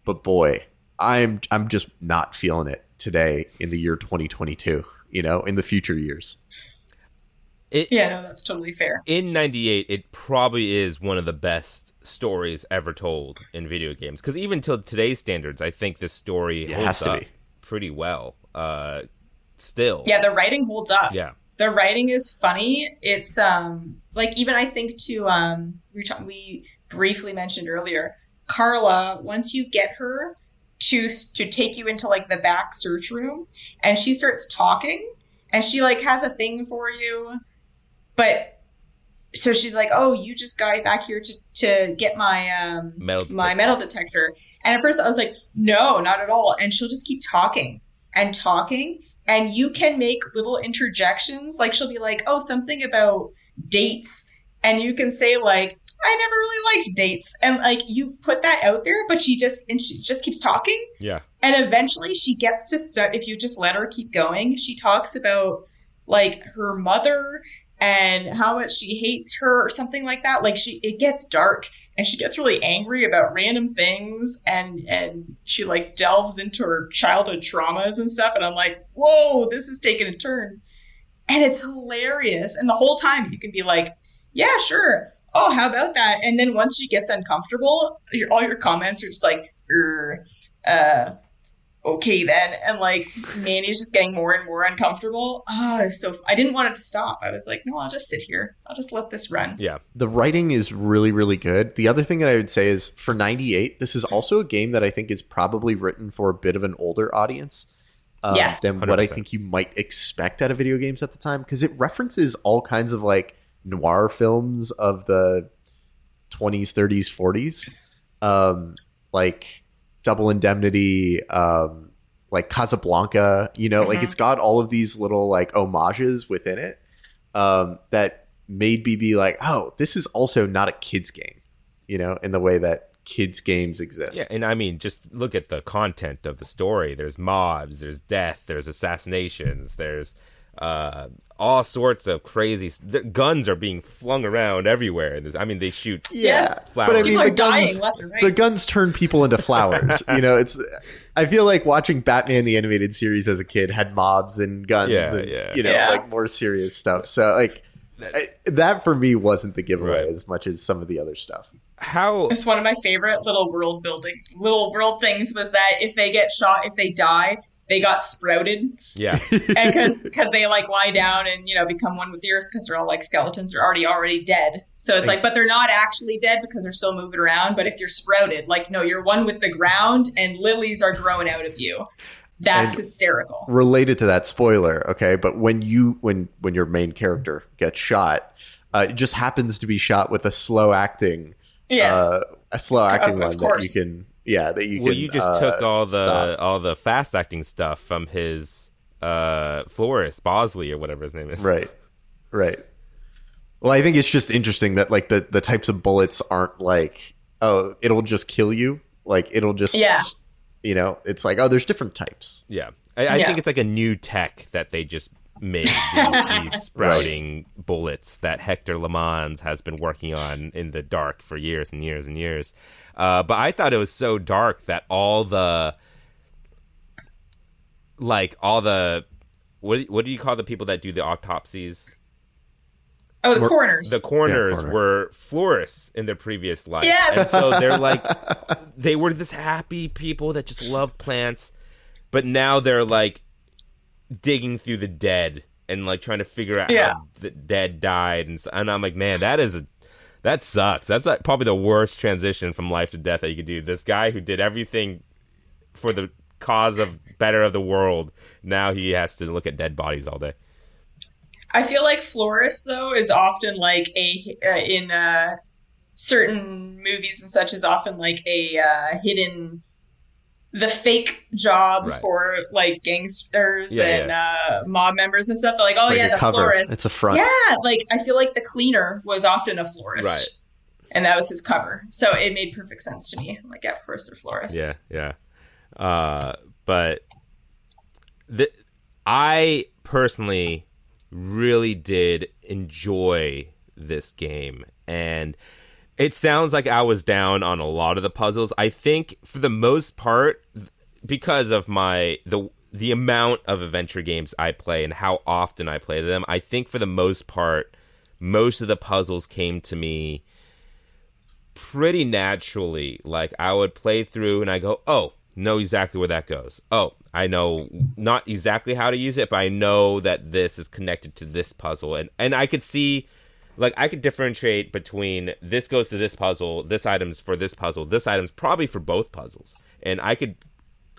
But boy, I'm just not feeling it today in the year 2022, you know, in the future years. Yeah, no, that's totally fair. In 98, it probably is one of the best stories ever told in video games. Because even till today's standards, I think this story holds up pretty well. Still. Yeah, the writing holds up. Yeah. The writing is funny. It's like even I think we briefly mentioned earlier, Carla, once you get her to take you into like the back search room and she starts talking and she like has a thing for you, but so she's like, oh, you just got back here to get my metal detector. And at first I was like, no, not at all. And she'll just keep talking and talking. And you can make little interjections. Like she'll be like, oh, something about dates. And you can say like, I never really liked dates. And like you put that out there, but she just keeps talking. Yeah. And eventually she gets to start, if you just let her keep going, she talks about like her mother and how much she hates her or something like that. Like it gets dark. And she gets really angry about random things and she like delves into her childhood traumas and stuff. And I'm like, whoa, this is taking a turn. And it's hilarious. And the whole time you can be like, yeah, sure. Oh, how about that? And then once she gets uncomfortable, all your comments are just like, okay then. And like Manny's just getting more and more uncomfortable. So I didn't want it to stop. I was like, no, I'll just sit here. I'll just let this run. Yeah. The writing is really, really good. The other thing that I would say is for 98, this is also a game that I think is probably written for a bit of an older audience yes, than 100%. what I think you might expect out of video games at the time. Because it references all kinds of like noir films of the 20s, 30s, 40s, like Double Indemnity, like Casablanca, like it's got all of these little like homages within it that made me be like, oh, this is also not a kid's game, in the way that kids games exist. Yeah, and I mean, just look at the content of the story. There's mobs, there's death, there's assassinations, there's all sorts of crazy guns are being flung around everywhere. I mean, they shoot yes flowers. But I mean, the guns turn people into flowers. It's I feel like watching Batman the Animated Series as a kid had mobs and guns like more serious stuff. So like that for me wasn't the giveaway as much as some of the other stuff. It's one of my favorite little world things was that if they get shot, if they die, they got sprouted. Yeah. And because they like lie down and, become one with the earth because they're all like skeletons. They're already dead. So it's like, but they're not actually dead because they're still moving around. But if you're sprouted, like, no, you're one with the ground and lilies are growing out of you. That's hysterical. Related to that, spoiler, okay? But when your main character gets shot, it just happens to be shot with a slow acting one that you can... Yeah, that you can. Well, you just took all the fast acting stuff from his florist Bosley or whatever his name is. Right. Well, I think it's just interesting that like the types of bullets aren't like, oh, it'll just kill you. Like it'll just it's like, oh, there's different types. Yeah, I think it's like a new tech that they just made these sprouting bullets that Hector LeMans has been working on in the dark for years and years and years. But I thought it was so dark that all the what do you call the people that do the autopsies? Oh, the coroners. The coroners were florists in their previous life. Yes. And so they're like, they were this happy people that just loved plants, but now they're like digging through the dead and like trying to figure out how the dead died. And I'm like, man, that sucks. That's like probably the worst transition from life to death that you could do. This guy who did everything for the cause of better of the world, now he has to look at dead bodies all day. I feel like florist though is often like in certain movies and such is often like a hidden, the fake job for like gangsters and mob members and stuff. They're like, oh it's yeah, like the cover. florist. It's a front. Yeah, like I feel like the cleaner was often a florist, right? And that was his cover, so it made perfect sense to me. I'm like, yeah, of course they're florists. Yeah. But I personally really did enjoy this game, and it sounds like I was down on a lot of the puzzles. I think for the most part, because of the amount of adventure games I play and how often I play them, I think for the most part, most of the puzzles came to me pretty naturally. Like I would play through and I go, oh, know exactly where that goes. Oh, I know not exactly how to use it, but I know that this is connected to this puzzle. And I could see, like, I could differentiate between this goes to this puzzle, this item's for this puzzle, this item's probably for both puzzles. And I could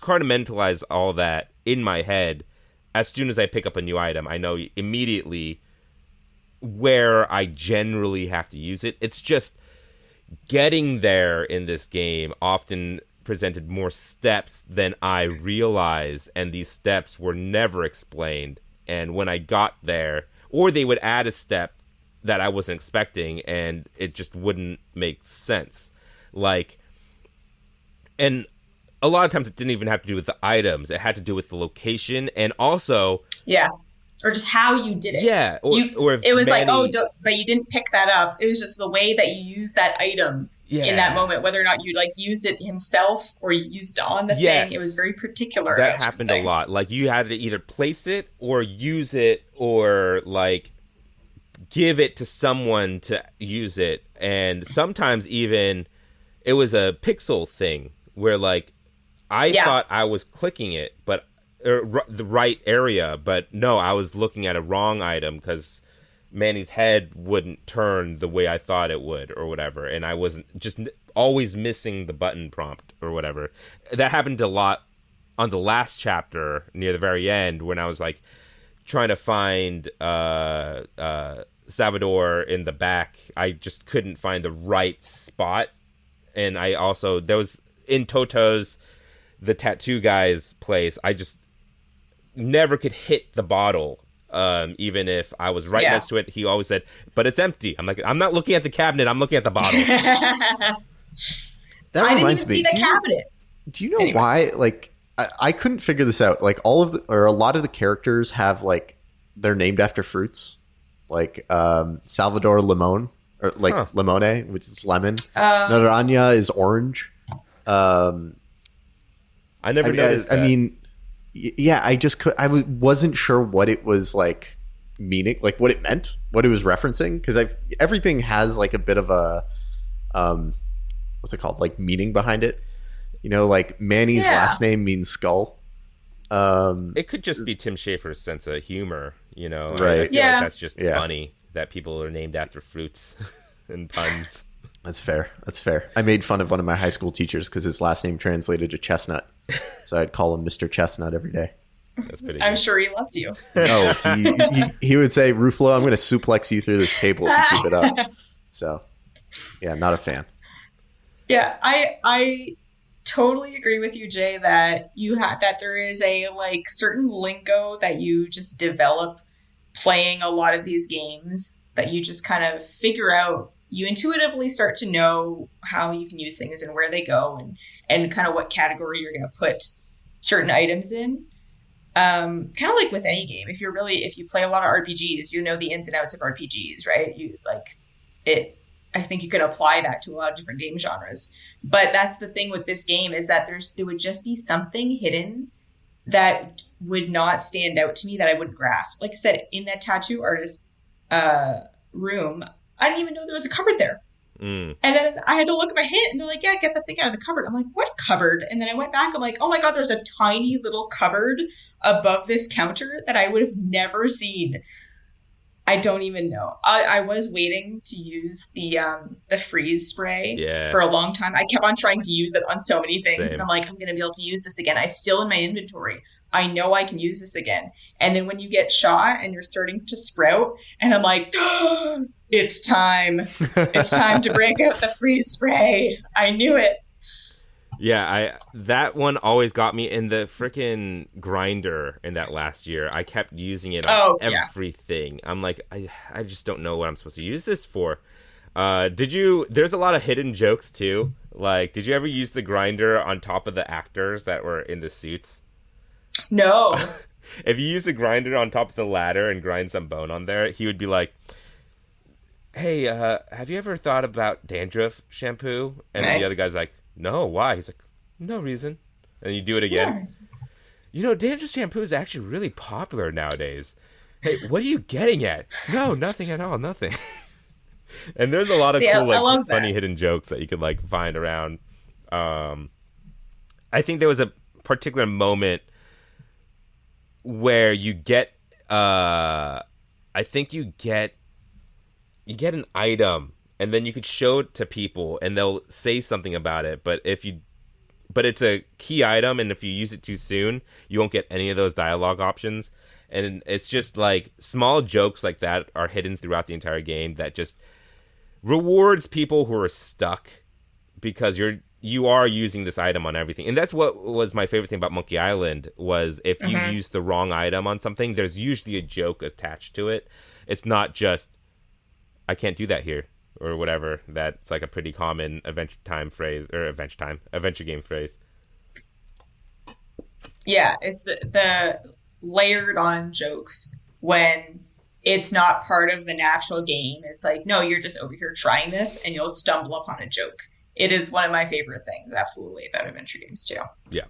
compartmentalize all that in my head. As soon as I pick up a new item, I know immediately where I generally have to use it. It's just getting there in this game often presented more steps than I realized, and these steps were never explained. And when I got there, or they would add a step that I wasn't expecting, and it just wouldn't make sense. Like, and a lot of times it didn't even have to do with the items. It had to do with the location, and also... Yeah. Or just how you did it. Yeah. Or it was like, oh, but you didn't pick that up. It was just the way that you used that item in that moment, whether or not you like used it himself or you used it on the thing. It was very particular. That happened a lot. Like you had to either place it or use it or like give it to someone to use it. And sometimes even it was a pixel thing where like I thought I was clicking it, but the right area, but no, I was looking at a wrong item because Manny's head wouldn't turn the way I thought it would or whatever, and I wasn't just always missing the button prompt or whatever. That happened a lot on the last chapter near the very end when I was like trying to find Salvador in the back, I just couldn't find the right spot. And I also, there was in Toto's, the tattoo guy's place, I just never could hit the bottle. Even if I was right next to it, he always said, but it's empty. I'm like, I'm not looking at the cabinet, I'm looking at the bottle. That I reminds didn't even me. see the cabinet. Do you know why? Like, I couldn't figure this out. Like, a lot of the characters have, like, they're named after fruits. Like, Salvador Limon, or like Limone, which is lemon. Naranja is orange. I never noticed that. I mean, yeah, I wasn't sure what it was like meaning, like what it meant, what it was referencing, because everything has like a bit of a what's it called, like meaning behind it. You know, like Manny's last name means skull. It could just be Tim Schafer's sense of humor, you know. Right. I feel like that's just funny that people are named after fruits and puns. That's fair. That's fair. I made fun of one of my high school teachers because his last name translated to chestnut. So I'd call him Mr. Chestnut every day. That's pretty I'm good. sure he loved you. No, he would say, Ruflo, I'm going to suplex you through this table if you keep it up. So, yeah, not a fan. Yeah, I totally agree with you, Jay, that that there is a like certain lingo that you just develop playing a lot of these games that you just kind of figure out. You intuitively start to know how you can use things and where they go and kind of what category you're going to put certain items in. Kind of like with any game, if you play a lot of RPGs, you know the ins and outs of RPGs, right? You like it. I think you can apply that to a lot of different game genres. But that's the thing with this game, is that there would just be something hidden that would not stand out to me, that I wouldn't grasp. Like I said, in that tattoo artist room, I didn't even know there was a cupboard there. And then I had to look at my hint, and they're like, yeah, get the thing out of the cupboard. I'm like, what cupboard? And then I went back, I'm like, oh my God, there's a tiny little cupboard above this counter that I would have never seen. I don't even know. I was waiting to use the freeze spray for a long time. I kept on trying to use it on so many things. Same. And I'm like, I'm going to be able to use this again. I still in my inventory. I know I can use this again. And then when you get shot and you're starting to sprout, and I'm like, oh, it's time. It's time to break out the freeze spray. I knew it. Yeah, that one always got me in the freaking grinder in that last year. I kept using it on everything. I'm like, I just don't know what I'm supposed to use this for. There's a lot of hidden jokes too. Like, did you ever use the grinder on top of the actors that were in the suits? No. If you use the grinder on top of the ladder and grind some bone on there, he would be like, hey, have you ever thought about dandruff shampoo? And then the other guy's like, no, why? He's like, no reason. And you do it again. Yes. You know, dandruff shampoo is actually really popular nowadays. Hey, what are you getting at? No, nothing at all, nothing. And there's a lot of cool, like, funny hidden jokes that you could, like, find around. I think there was a particular moment where you get, I think you get an item, and then you could show it to people, and they'll say something about it. But it's a key item, and if you use it too soon, you won't get any of those dialogue options. And it's just like small jokes like that are hidden throughout the entire game that just rewards people who are stuck, because you are using this item on everything. And that's what was my favorite thing about Monkey Island, was if you use the wrong item on something, there's usually a joke attached to it. It's not just, I can't do that here, or whatever. That's like a pretty common adventure game phrase. Yeah, it's the layered on jokes when it's not part of the natural game. It's like, no, you're just over here trying this, and you'll stumble upon a joke. It is one of my favorite things, absolutely, about adventure games too. Yeah.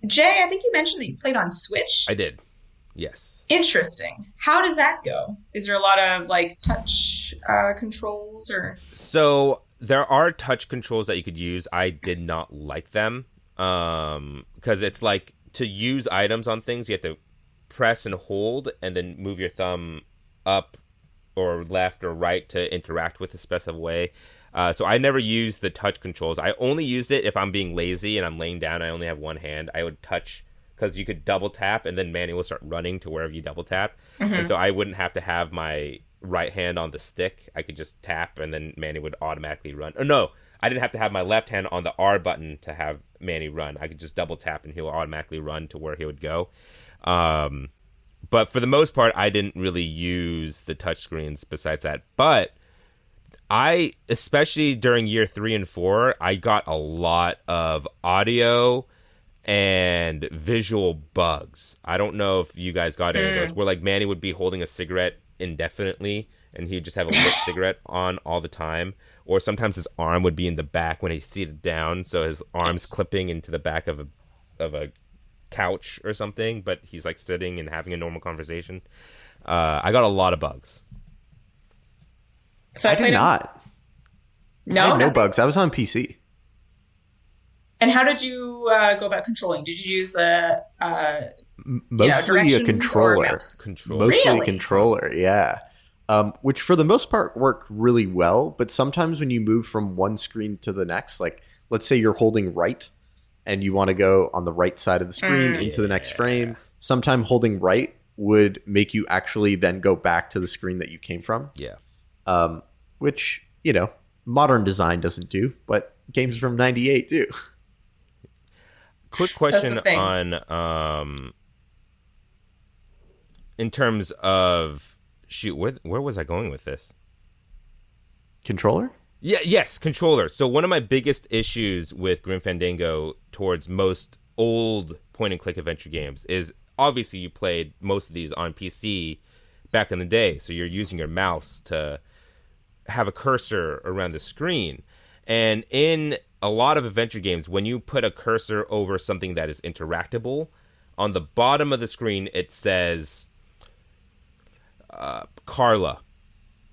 Jay, I think you mentioned that you played on Switch. I did. Yes. Interesting. How does that go? Is there a lot of like touch controls or? So there are touch controls that you could use. I did not like them because it's like, to use items on things, you have to press and hold and then move your thumb up or left or right to interact with a specific way. So I never used the touch controls. I only used it if I'm being lazy and I'm laying down. I only have one hand. I would touch because you could double tap and then Manny will start running to wherever you double tap. And so I wouldn't have to have my right hand on the stick. I could just tap and then Manny would automatically run. Oh, no, I didn't have to have my left hand on the R button to have Manny run. I could just double tap and he'll automatically run to where he would go. But for the most part, I didn't really use the touchscreens besides that. But I, especially during year 3 and 4, I got a lot of audio and visual bugs. I don't know if you guys got any of those, where like Manny would be holding a cigarette indefinitely and he'd just have a lit cigarette on all the time. Or sometimes his arm would be in the back when he's seated down, so his arm's clipping into the back of a couch or something, but he's like sitting and having a normal conversation. I got a lot of bugs. So I did not. No, I had no bugs. I was on PC. And how did you go about controlling? Did you use the mostly a controller? Mostly Really? a controller, yeah. Which for the most part worked really well, but sometimes when you move from one screen to the next, like let's say you're holding right and you want to go on the right side of the screen into the next frame, sometime holding right would make you actually then go back to the screen that you came from. Yeah. Which, you know, modern design doesn't do, but games from 98 do. Quick question on in terms of where was I going with this? Controller? Yeah, yes, controller. So one of my biggest issues with Grim Fandango towards most old point-and-click adventure games is obviously you played most of these on PC back in the day, so you're using your mouse to have a cursor around the screen. And in a lot of adventure games, when you put a cursor over something that is interactable, on the bottom of the screen it says Carla,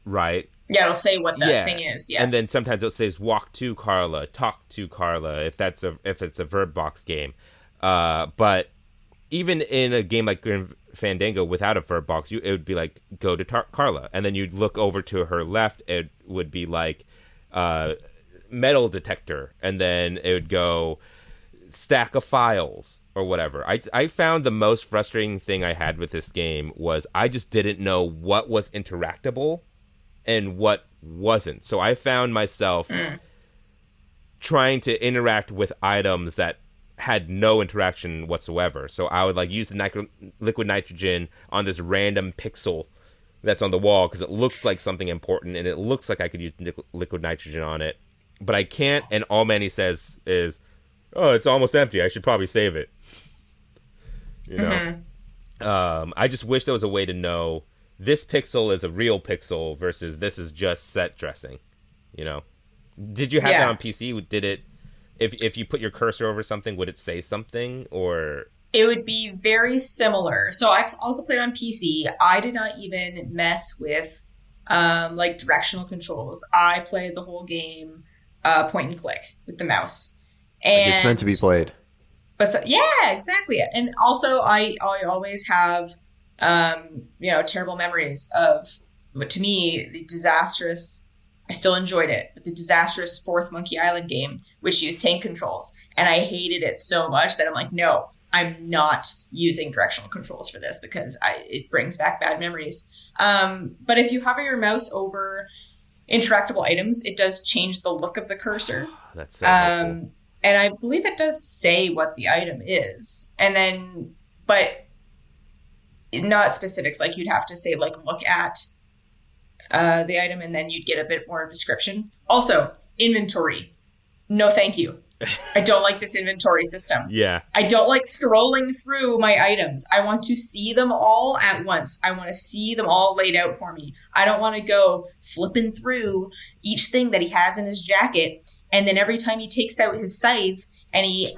right? Yeah, it'll say what that thing is. Yes. And then sometimes it says walk to Carla, talk to Carla, if it's a verb box game. But even in a game like Grim Fandango without a verb box, it would be like go to Carla, and then you'd look over to her left. It would be like metal detector, and then it would go stack of files or whatever. I found the most frustrating thing I had with this game was I just didn't know what was interactable and what wasn't. So I found myself trying to interact with items that had no interaction whatsoever. So I would like use the liquid nitrogen on this random pixel that's on the wall because it looks like something important and it looks like I could use liquid nitrogen on it, but I can't. And all Manny says is, "Oh, it's almost empty. I should probably save it." You know, I just wish there was a way to know this pixel is a real pixel versus this is just set dressing. You know, did you have that on PC? Did it? If you put your cursor over something, would it say something or? It would be very similar. So I also played on PC. I did not even mess with like directional controls. I played the whole game point and click with the mouse. And like it's meant to be played. But so, yeah, exactly. And also I always have terrible memories of, but to me, the disastrous, I still enjoyed it, but the disastrous fourth Monkey Island game, which used tank controls. And I hated it so much that I'm like, no, I'm not using directional controls for this because it brings back bad memories. But if you hover your mouse over interactable items, it does change the look of the cursor. That's so helpful. And I believe it does say what the item is. And then, but not specifics. Like you'd have to say, like, look at the item, and then you'd get a bit more description. Also, inventory. No, thank you. I don't like this inventory system. Yeah. I don't like scrolling through my items. I want to see them all at once. I want to see them all laid out for me. I don't want to go flipping through each thing that he has in his jacket, and then every time he takes out his scythe and he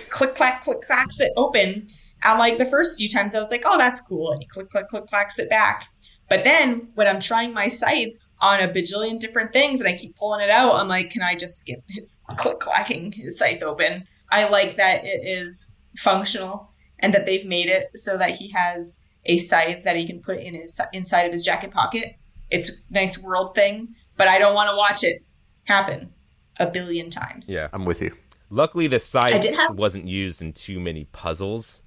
click clacks it open. I'm like, the first few times I was like, oh, that's cool, and he click clacks it back. But then when I'm trying my scythe on a bajillion different things and I keep pulling it out, I'm like, can I just skip his clacking his scythe open? I like that it is functional and that they've made it so that he has a scythe that he can put in his inside of his jacket pocket. It's a nice world thing, but I don't want to watch it happen a billion times. Yeah, I'm with you. Luckily, the scythe wasn't used in too many puzzles.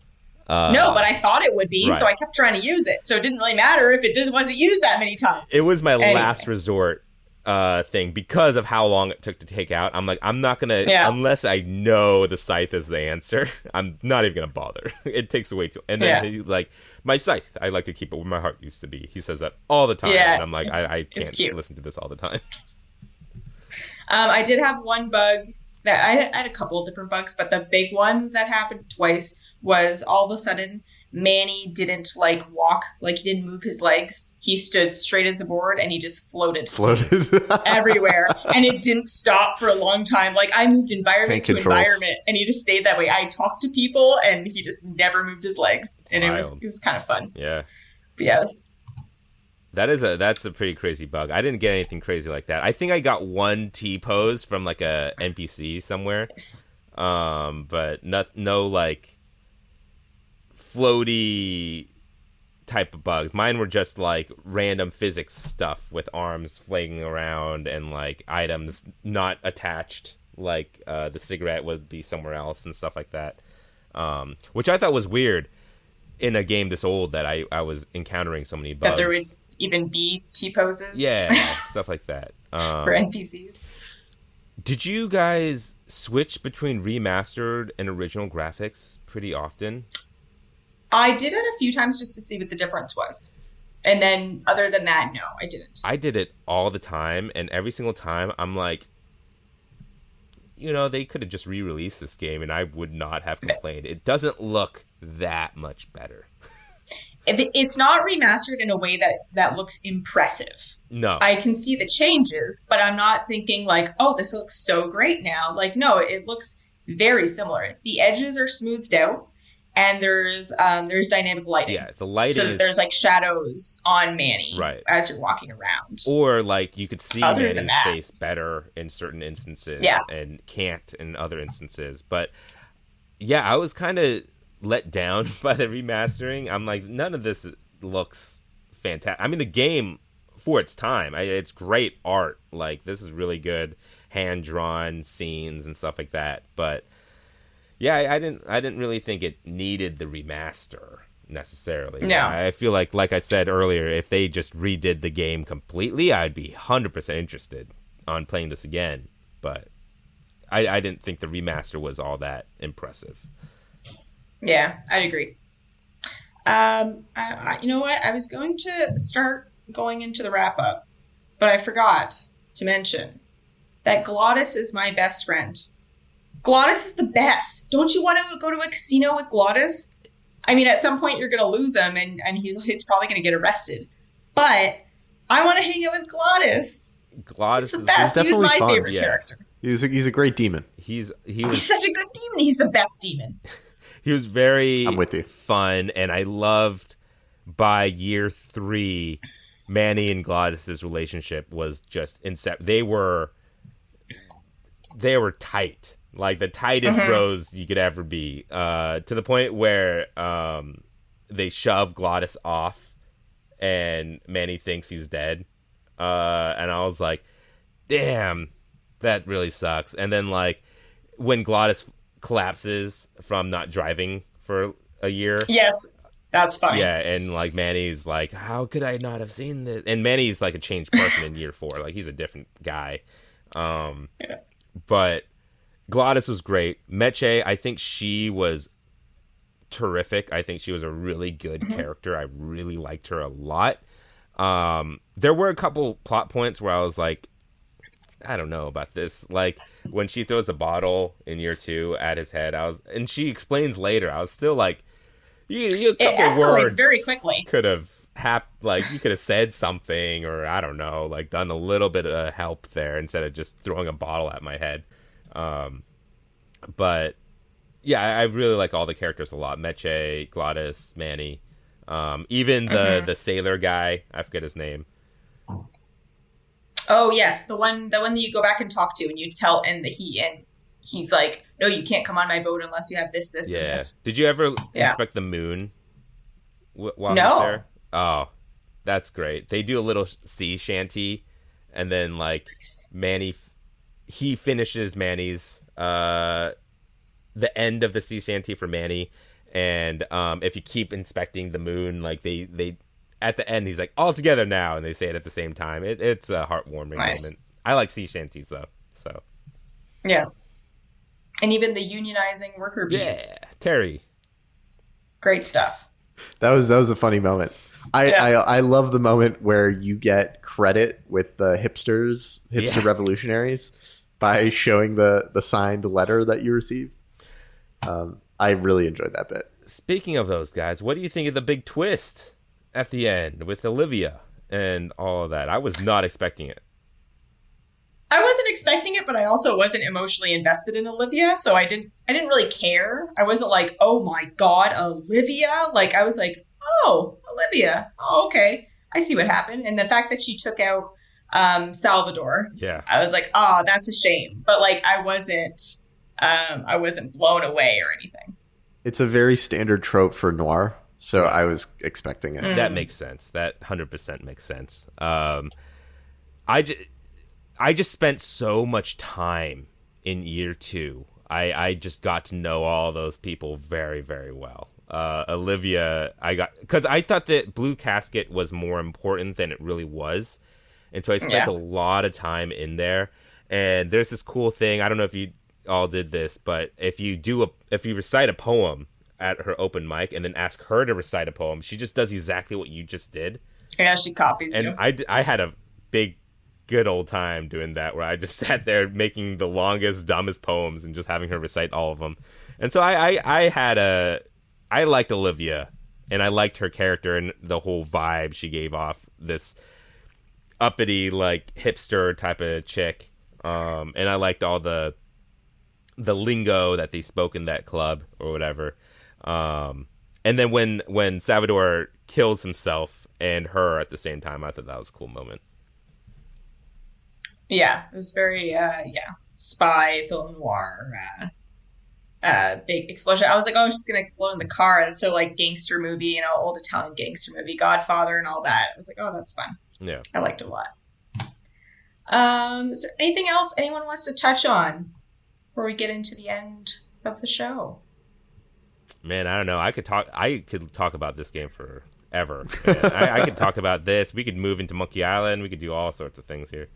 No, but I thought it would be, right. so I kept trying to use it. So it didn't really matter if it wasn't used that many times. It was my last resort thing because of how long it took to take out. I'm like, I'm not going to, unless I know the scythe is the answer, I'm not even going to bother. It takes away too. And then he's like, my scythe, I like to keep it where my heart used to be. He says that all the time. And I'm like, I can't listen to this all the time. I did have one bug that I had a couple of different bugs, but the big one that happened twice was all of a sudden Manny didn't walk, he didn't move his legs. He stood straight as a board and he just floated everywhere, and it didn't stop for a long time. I moved environment to environment and he just stayed that way. I talked to people and he just never moved his legs, and it was kind of fun. Yeah. But yeah. That's a pretty crazy bug. I didn't get anything crazy like that. I think I got one T-pose from a NPC somewhere. But no floaty type of bugs. Mine were just random physics stuff with arms flailing around and items not attached, the cigarette would be somewhere else and stuff like that. Which I thought was weird in a game this old that I was encountering so many bugs. That there would even be T-poses? Yeah, stuff like that. For NPCs. Did you guys switch between remastered and original graphics pretty often? I did it a few times just to see what the difference was. And then, other than that, no, I didn't. I did it all the time, and every single time, I'm like, they could have just re-released this game, and I would not have complained. It doesn't look that much better. It's not remastered in a way that looks impressive. No. I can see the changes, but I'm not thinking oh, this looks so great now. No, it looks very similar. The edges are smoothed out. And there's dynamic lighting. Yeah, the lighting. So there's shadows on Manny as you're walking around. Or you could see Manny's face better in certain instances, and can't in other instances. But yeah, I was kind of let down by the remastering. I'm like, none of this looks fantastic. I mean, the game for its time, it's great art. This is really good hand drawn scenes and stuff like that. But yeah, I didn't really think it needed the remaster necessarily. No. I feel like I said earlier, if they just redid the game completely, I'd be 100% interested on playing this again. But I didn't think the remaster was all that impressive. Yeah, I'd agree. You know what? I was going to start going into the wrap up, but I forgot to mention that Glottis is my best friend. Glottis is the best. Don't you want to go to a casino with Glottis? I mean, at some point you're going to lose him, and he's probably going to get arrested. But I want to hang out with Glottis. Glottis is the best. He was my favorite character. He's a great demon. He's such a good demon. He's the best demon. He was very I'm with you. Fun, and I loved by year 3, Manny and Glottis' relationship was just they were tight. The tightest bros you could ever be, to the point where they shove Glottis off and Manny thinks he's dead. And I was like, damn, that really sucks. And then when Glottis collapses from not driving for a year. Yes, that's funny. Yeah, and Manny's like, how could I not have seen this? And Manny's a changed person in year 4. He's a different guy. But Glottis was great. Meche, I think she was terrific. I think she was a really good character. I really liked her a lot. There were a couple plot points where I was like, I don't know about this. When she throws a bottle in year 2 at his head, and she explains later, I was still like, you a couple it escalates words very quickly. Could have you could have said something, or I don't know, done a little bit of help there instead of just throwing a bottle at my head. But yeah, I really like all the characters a lot. Meche, Glottis, Manny, even the sailor guy, I forget his name. Oh yes, the one that you go back and talk to, and you tell, and he's like, no, you can't come on my boat unless you have this, and this. Did you ever inspect the moon while no. I was there? Oh, that's great. They do a little sea shanty, and then Manny, he finishes Manny's the end of the sea shanty for Manny, and if you keep inspecting the moon, like they at the end he's like, all together now, and they say it at the same time. It's a heartwarming moment. I like sea shanties though, so yeah. And even the unionizing worker bees. Yeah, Terry. Great stuff. That was a funny moment. I love the moment where you get credit with the hipster revolutionaries by showing the signed letter that you received. I really enjoyed that bit. Speaking of those guys, what do you think of the big twist at the end with Olivia and all of that? I was not expecting it. I wasn't expecting it, but I also wasn't emotionally invested in Olivia, so I didn't really care. I wasn't like, oh my god, Olivia. Like, I was like, oh, Olivia. Oh, okay. I see what happened. And the fact that she took out Salvador, I was like, oh, that's a shame. But like, I wasn't blown away or anything. It's a very standard trope for noir, so I was expecting it. That makes sense. That 100% makes sense. I just spent so much time in year 2. I just got to know all those people very, very well. Olivia, because I thought that Blue Casket was more important than it really was. And so I spent a lot of time in there. And there's this cool thing. I don't know if you all did this, but if you recite a poem at her open mic and then ask her to recite a poem, she just does exactly what you just did. Yeah, she copies you. And I had a good old time doing that, where I just sat there making the longest, dumbest poems and just having her recite all of them. And so I liked Olivia, and I liked her character and the whole vibe she gave off, this uppity, like, hipster type of chick. And I liked all the lingo that they spoke in that club or whatever. And then when Salvador kills himself and her at the same time, I thought that was a cool moment. Yeah, it was very, spy, film noir, big explosion. I was like, oh, she's going to explode in the car. And so, like, gangster movie, old Italian gangster movie, Godfather and all that. I was like, oh, that's fun. Yeah. I liked it a lot. Is there anything else anyone wants to touch on before we get into the end of the show? Man, I don't know. I could talk about this game forever. I could talk about this. We could move into Monkey Island. We could do all sorts of things here.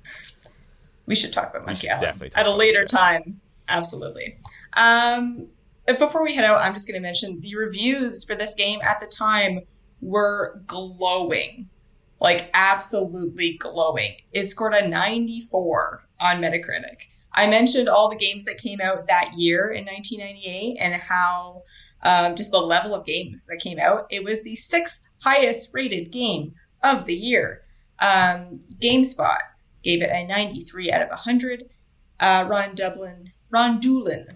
We should talk about Monkey Island definitely at a later time. Absolutely. Before we head out, I'm just going to mention the reviews for this game at the time were glowing. Like, absolutely glowing. It scored a 94 on Metacritic. I mentioned all the games that came out that year in 1998 and how just the level of games that came out. It was the 6th highest rated game of the year. GameSpot gave it a 93 out of 100. Ron Doolin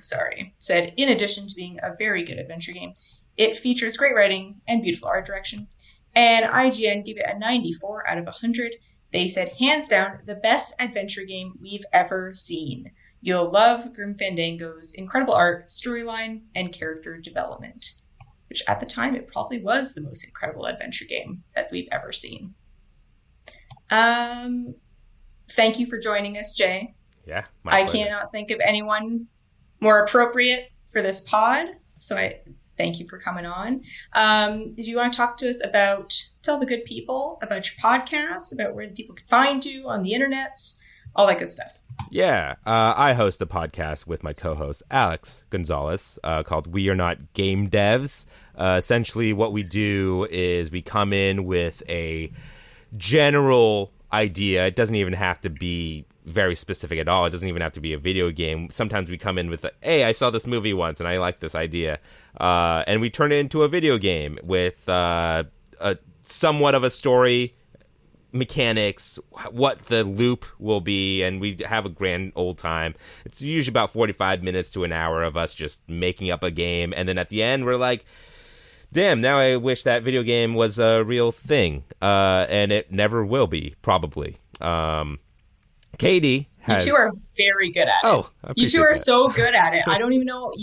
said, in addition to being a very good adventure game, it features great writing and beautiful art direction. And IGN gave it a 94 out of 100. They said, hands down, the best adventure game we've ever seen. You'll love Grim Fandango's incredible art, storyline, and character development. Which at the time, it probably was the most incredible adventure game that we've ever seen. Thank you for joining us, Jay. Yeah, I cannot think of anyone more appropriate for this pod. So I thank you for coming on. Do you want to talk to us tell the good people about your podcast, about where the people can find you on the internets, all that good stuff? Yeah, I host a podcast with my co-host, Alex Gonzalez, called We Are Not Game Devs. Essentially, what we do is we come in with a general idea. It doesn't even have to be very specific at all. It doesn't even have to be a video game. Sometimes we come in with, hey, I saw this movie once and I like this idea. And we turn it into a video game with a somewhat of a story, mechanics, what the loop will be, and we have a grand old time. It's usually about 45 minutes to an hour of us just making up a game. And then at the end, we're like, damn, now I wish that video game was a real thing. And it never will be, probably. Katie has... You two are very good at it. Oh, you two are so good at it. I don't even know...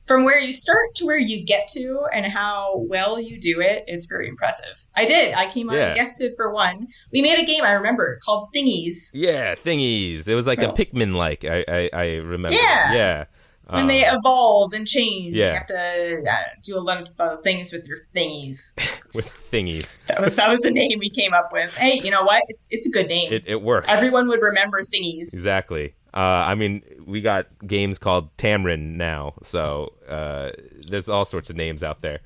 from where you start to where you get to and how well you do it, it's very impressive. I came on and guested for one. We made a game, I remember, called Thingies. Yeah, Thingies. It was like a Pikmin-like, I remember. Yeah. When they evolve and change, you have to do a lot of things with your thingies. With thingies. That was the name we came up with. Hey, you know what? It's a good name. It works. Everyone would remember Thingies. Exactly. I mean, we got games called Tamrin now, so there's all sorts of names out there.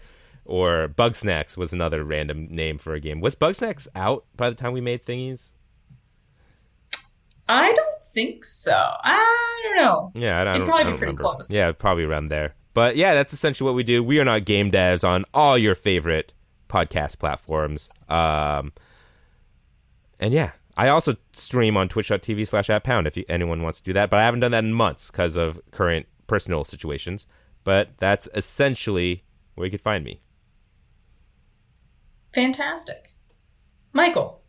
Or Bugsnax was another random name for a game. Was Bugsnax out by the time we made Thingies? I don't think so. I don't know. Yeah, It'd probably be pretty close. Yeah, probably around there. But yeah, that's essentially what we do. We are not game devs on all your favorite podcast platforms. And yeah, I also stream on twitch.tv/@pound if anyone wants to do that. But I haven't done that in months because of current personal situations. But that's essentially where you could find me. Fantastic. Michael,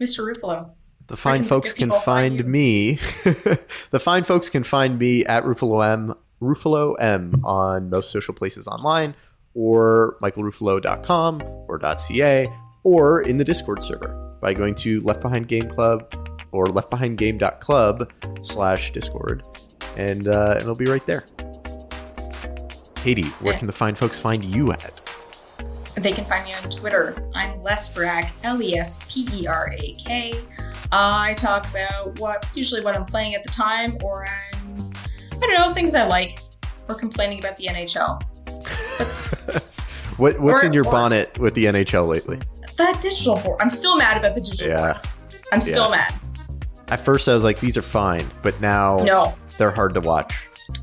Mr. Ruffalo. The fine folks can find me. The fine folks can find me at Ruffalo M on most social places online, or michaelruffalo.com or .ca, or in the Discord server by going to Left Behind Game Club or leftbehindgame.club/Discord, and it'll be right there. Katie, where can the fine folks find you at? They can find me on Twitter. I'm Lesperak, Lesperak. I talk about usually what I'm playing at the time, or things I like, or complaining about the NHL. What's in your bonnet with the NHL lately? That digital board. I'm still mad about the digital boards. I'm still mad. At first I was like, these are fine, but now they're hard to watch.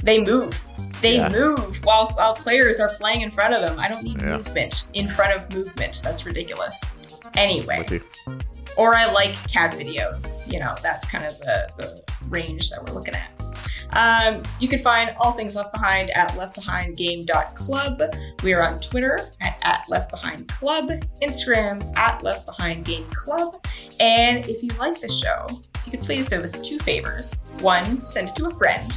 They move. They move while players are playing in front of them. I don't need movement in front of movement. That's ridiculous. Anyway. Or I like cat videos. That's kind of the range that we're looking at. You can find all things Left Behind at leftbehindgame.club. We are on Twitter at leftbehindclub, Instagram at leftbehindgameclub. And if you like this show, you could please do us 2 favors. 1, send it to a friend.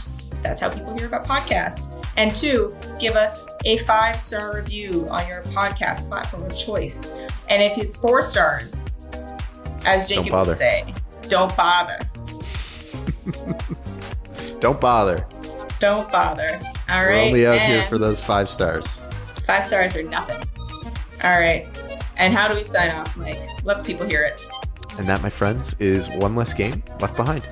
That's how people hear about podcasts. And 2, give us a 5-star review on your podcast platform of choice. And if it's 4 stars, as Jacob would say, don't bother. Don't bother. Don't bother. All right. We're only out here for those 5 stars. 5 stars are nothing. All right. And how do we sign off, Mike? Let the people hear it. And that, my friends, is one less game left behind.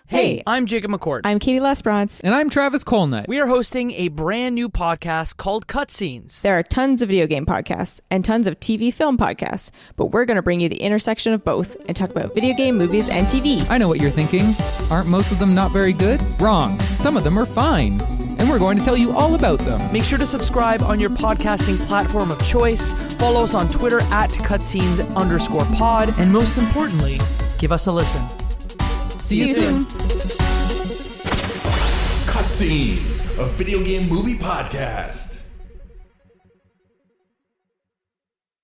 Hey, I'm Jacob McCord. I'm Katie Lesbrance. And I'm Travis Colnut. We are hosting a brand new podcast called Cutscenes. There are tons of video game podcasts and tons of TV film podcasts, but we're going to bring you the intersection of both and talk about video game, movies, and TV. I know what you're thinking. Aren't most of them not very good? Wrong. Some of them are fine. And we're going to tell you all about them. Make sure to subscribe on your podcasting platform of choice. Follow us on Twitter at cutscenes_pod. And most importantly, give us a listen. See you soon. Cutscenes, a video game movie podcast.